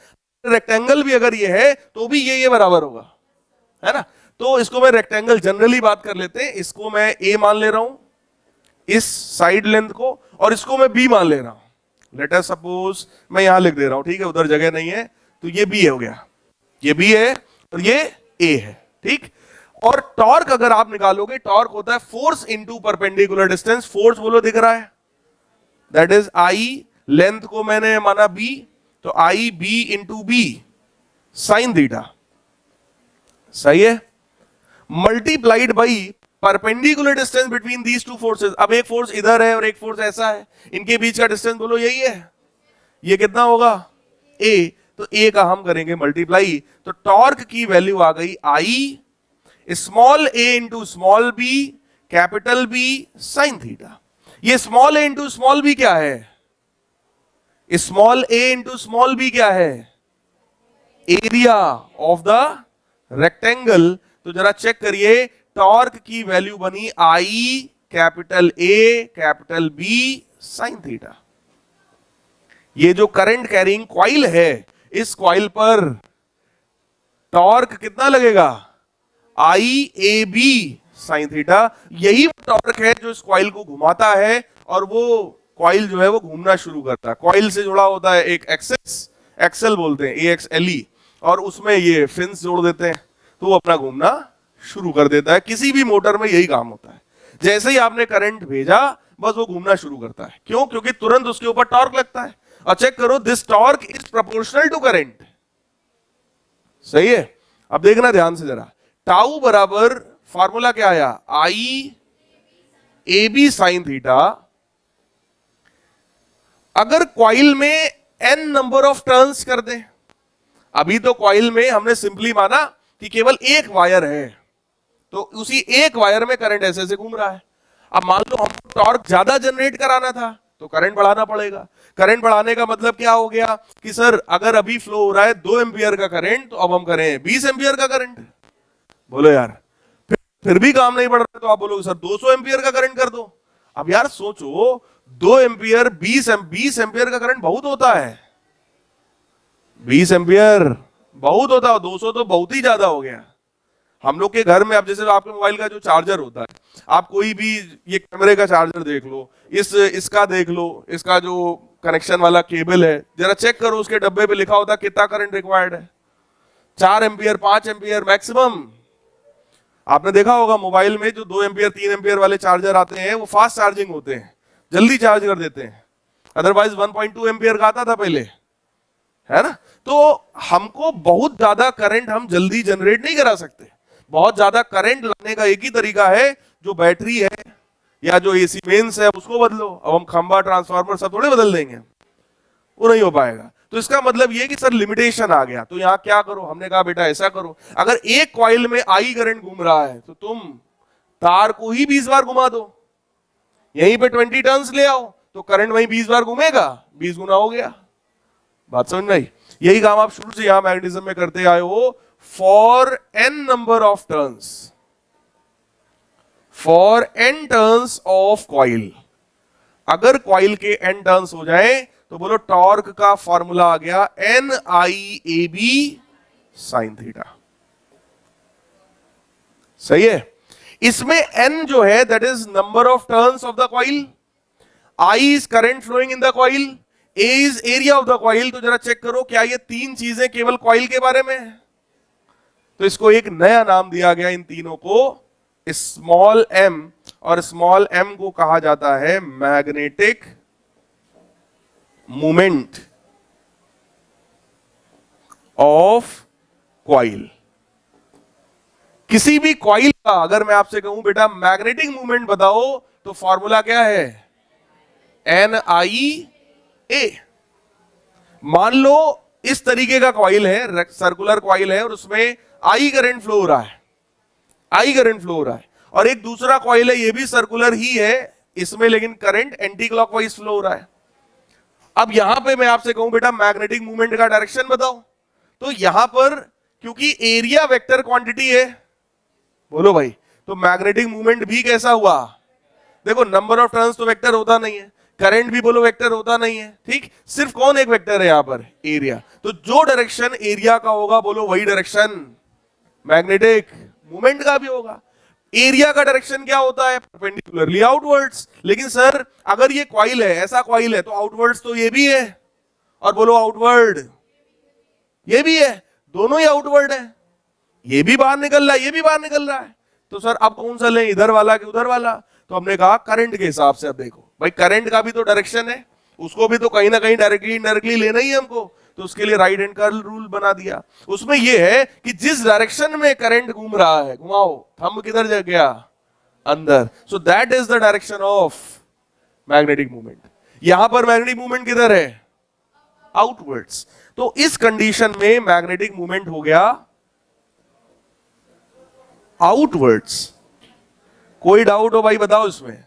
रेक्टेंगल भी अगर ये है तो भी ये बराबर होगा, है ना। तो इसको मैं रेक्टेंगल जनरली बात कर लेते हैं, इसको मैं ए मान ले रहा हूं इस साइड लेंथ को, और इसको मैं बी मान ले रहा हूं। लेट अस सपोज मैं यहां लिख दे रहा हूं, ठीक है, उधर जगह नहीं है, तो ये बी हो गया, ये बी है और ये ए है, ठीक। और टॉर्क अगर आप निकालोगे, टॉर्क होता है force into perpendicular distance. Force बोलो दिख रहा है, दैट इज आई, लेंथ को मैंने माना बी, तो I B into B sine theta, सही है, multiplied by perpendicular distance between these two forces. अब एक फोर्स इधर है और एक फोर्स ऐसा है, इनके बीच का डिस्टेंस बोलो यही है, ये कितना होगा ए, तो ए का हम करेंगे मल्टीप्लाई, तो टॉर्क की वैल्यू आ गई I small A into small B capital B sine theta. ये small A into small B क्या है, small A into small B क्या है, एरिया ऑफ द रेक्टेंगल। तो जरा चेक करिए, टॉर्क की वैल्यू बनी I capital A capital B sine theta. ये जो करंट कैरिंग कॉइल है, इस कॉइल पर टॉर्क कितना लगेगा, आई ए बी साइन थीटा। यही टॉर्क है जो इस कॉइल को घुमाता है, और वो कॉइल जो है वो घूमना शुरू करता है। कॉइल से जुड़ा होता है एक एक्सेस, एक्सेल बोलते हैं, ए एक्स एल ई, और उसमें ये फिन्स जोड़ देते हैं, तो वो अपना घूमना शुरू कर देता है। किसी भी मोटर में यही काम होता है, जैसे ही आपने करंट भेजा बस वो घूमना शुरू करता है। क्यों? क्योंकि तुरंत उसके ऊपर टॉर्क लगता है। और चेक करो, this torque is proportional to current. सही है? अब देखना ध्यान से जरा, टाउ बराबर फॉर्मूला क्या आया, आई ए बी साइन थीटा। अगर कॉइल में एन नंबर ऑफ टर्न्स कर दें, अभी तो कॉइल में हमने सिंपली माना कि केवल एक वायर है, तो उसी एक वायर में करंट ऐसे ऐसे घूम रहा है। अब मान लो हमको टॉर्क ज्यादा जनरेट कराना था तो करंट बढ़ाना पड़ेगा। करंट बढ़ाने का मतलब क्या हो गया कि सर अगर अभी फ्लो हो रहा है 2 एम्पियर का करंट, तो अब हम करें 20 एम्पियर का करंट। बोलो यार, फिर भी काम नहीं बढ़ रहा, तो आप बोलोगे सर 200 एम्पियर का करंट कर दो। अब यार सोचो, 2 एम्पियर 20 एम्पियर का करंट बहुत होता है। 20 एम्पियर बहुत होता है, 200 तो बहुत ही ज्यादा हो गया। हम लोग के घर में, अब जैसे आपके मोबाइल का जो चार्जर होता है, आप कोई भी ये कैमरे का चार्जर देख लो, इसका देख लो, इसका जो कनेक्शन वाला केबल है, जरा चेक करो, उसके डब्बे पे लिखा होता है कितना करंट रिक्वायर्ड है, 4 एम्पियर 5 एम्पियर मैक्सिमम। आपने देखा होगा मोबाइल में जो 2 एम्पियर 3 एम्पियर वाले चार्जर आते हैं, वो फास्ट चार्जिंग होते हैं, जल्दी चार्ज कर देते हैं। अदरवाइज 1.2 एम्पियर का आता था पहले, है ना। तो हमको बहुत ज्यादा करंट हम जल्दी जनरेट नहीं करा सकते। बहुत ज्यादा करंट लाने का एक ही तरीका है, जो बैटरी है या जो एसी मेंस है उसको बदलो। अब हम खंबा ट्रांसफार्मर सब थोड़े बदल देंगे, वो नहीं हो पाएगा। तो इसका मतलब ये कि सर लिमिटेशन आ गया, तो यहां क्या करो, हमने कहा बेटा ऐसा करो, अगर एक कॉइल में आई करंट घूम रहा है तो तुम तार को ही 20 बार घुमा दो, यहीं पे 20 टर्न्स ले आओ, तो करंट वहीं 20 बार घूमेगा, 20 गुना हो गया। बात समझ में आई? यही काम आप शुरू से यहां मैग्नेटिज्म में करते आए हो। For N number of turns, for N turns of coil, अगर कॉइल के एन टर्न्स हो जाए तो बोलो टॉर्क का फॉर्मूला आ गया N I A B sine theta. सही है? इसमें एन जो है that is number of turns of the coil, I is current flowing in the coil, A is area of the coil. तो जरा चेक करो, क्या ये तीन चीजें केवल कॉइल के बारे में है? तो इसको एक नया नाम दिया गया इन तीनों को, स्मॉल एम, और स्मॉल एम को कहा जाता है मैग्नेटिक मूवमेंट ऑफ कॉइल। किसी भी कॉइल का अगर मैं आपसे कहूं बेटा मैग्नेटिक मूवमेंट बताओ, तो फॉर्मूला क्या है, एन आई ए। मान लो इस तरीके का कॉइल है, सर्कुलर कॉइल है, और उसमें आई करंट फ्लो हो रहा है, आई करंट फ्लो हो रहा है, और एक दूसरा कॉइल है, ये भी सर्कुलर ही है, इसमें लेकिन करंट एंटी क्लॉकवाइज फ्लो हो रहा है। अब यहां पे मैं आपसे कहूं बेटा मैग्नेटिक मूवमेंट का डायरेक्शन बताओ, तो यहां पर क्योंकि एरिया वेक्टर क्वांटिटी है, बोलो भाई, तो मैग्नेटिक मूवमेंट भी कैसा हुआ? देखो नंबर ऑफ टर्न्स तो वेक्टर होता नहीं है, करंट भी बोलो वेक्टर होता नहीं है, ठीक, सिर्फ कौन एक वेक्टर है यहां पर, एरिया। तो जो डायरेक्शन एरिया का होगा बोलो वही डायरेक्शन मैग्नेटिक मूवमेंट का भी होगा। एरिया का डायरेक्शन क्या होता है? Perpendicularly outwards. लेकिन सर अगर ये कॉइल है, ऐसा कॉइल है, तो आउटवर्ड्स तो ये भी है, और बोलो आउटवर्ड ये भी है, दोनों ही आउटवर्ड है, ये भी बाहर निकल रहा है, ये भी बाहर निकल रहा है। तो सर अब कौन सा लें, इधर वाला कि उधर वाला? तो हमने कहा करंट के हिसाब से। अब देखो भाई, करंट का भी तो डायरेक्शन है, उसको भी तो कहीं ना कहीं डायरेक्टली इनडायरेक्टली लेना ही है हमको, तो उसके लिए राइट हैंड कर्ल रूल बना दिया। उसमें यह है कि जिस डायरेक्शन में करंट घूम रहा है, घुमाओ, थंब किधर जा गया, अंदर, so that is the direction of magnetic movement. यहां पर मैग्नेटिक मूवमेंट किधर है? आउटवर्ड्स। तो इस कंडीशन में मैग्नेटिक मूवमेंट हो गया आउटवर्ड्स। कोई डाउट हो भाई बताओ इसमें?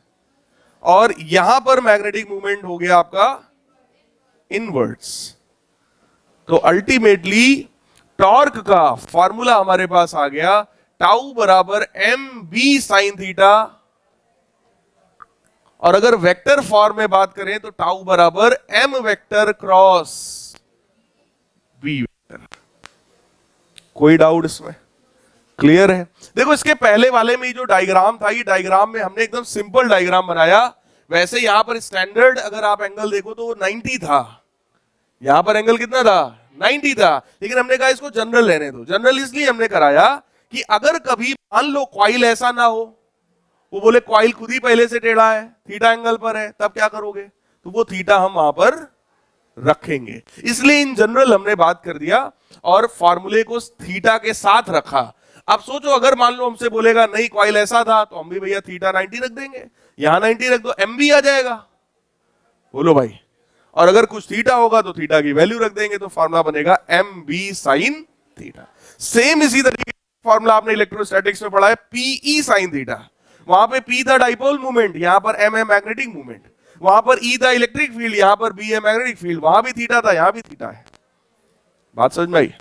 और यहां पर मैग्नेटिक मूवमेंट हो गया आपका इनवर्ड्स। तो अल्टीमेटली टॉर्क का फॉर्मूला हमारे पास आ गया, टाउ बराबर एम बी साइन थीटा, और अगर वेक्टर फॉर्म में बात करें तो टाउ बराबर M vector cross B vector. कोई डाउट इसमें? क्लियर है? देखो इसके पहले वाले में जो डायग्राम था, ये डायग्राम में हमने एकदम सिंपल डायग्राम बनाया। वैसे यहां पर स्टैंडर्ड अगर आप एंगल देखो तो वो 90 था, यहां पर एंगल कितना था? 90 था। लेकिन हमने कहा इसको जनरल लेने दो। जनरल इसलिए हमने कराया कि अगर कभी मान लो कॉइल ऐसा ना हो वो बोले कॉइल खुद ही पहले से टेढ़ा है, थीटा एंगल पर है, तब क्या करोगे? तो वो थीटा हम वहां पर रखेंगे। इसलिए इन जनरल हमने बात कर दिया और फॉर्मूले को थीटा के साथ रखा। अब सोचो अगर मान लो हमसे बोलेगा नहीं कॉइल ऐसा था, तो हम भी भैया थीटा 90 रख देंगे, यहां 90 रख दो, एम भी आ जाएगा। बोलो भाई। और अगर कुछ थीटा होगा तो थीटा की वैल्यू रख देंगे, तो फॉर्मूला बनेगा M B sine theta. Same इसी तरीके का फॉर्मूला आपने इलेक्ट्रोस्टैटिक्स में पढ़ा है, पीई साइन थीटा। वहां पे पी था डाइपोल मूवमेंट, यहां पर एम है मैग्नेटिक मूवमेंट। वहां पर ई था इलेक्ट्रिक फील्ड, यहां पर बी है मैग्नेटिक फील्ड। वहां भी थीटा था, यहां भी थीटा है। बात समझ में आई?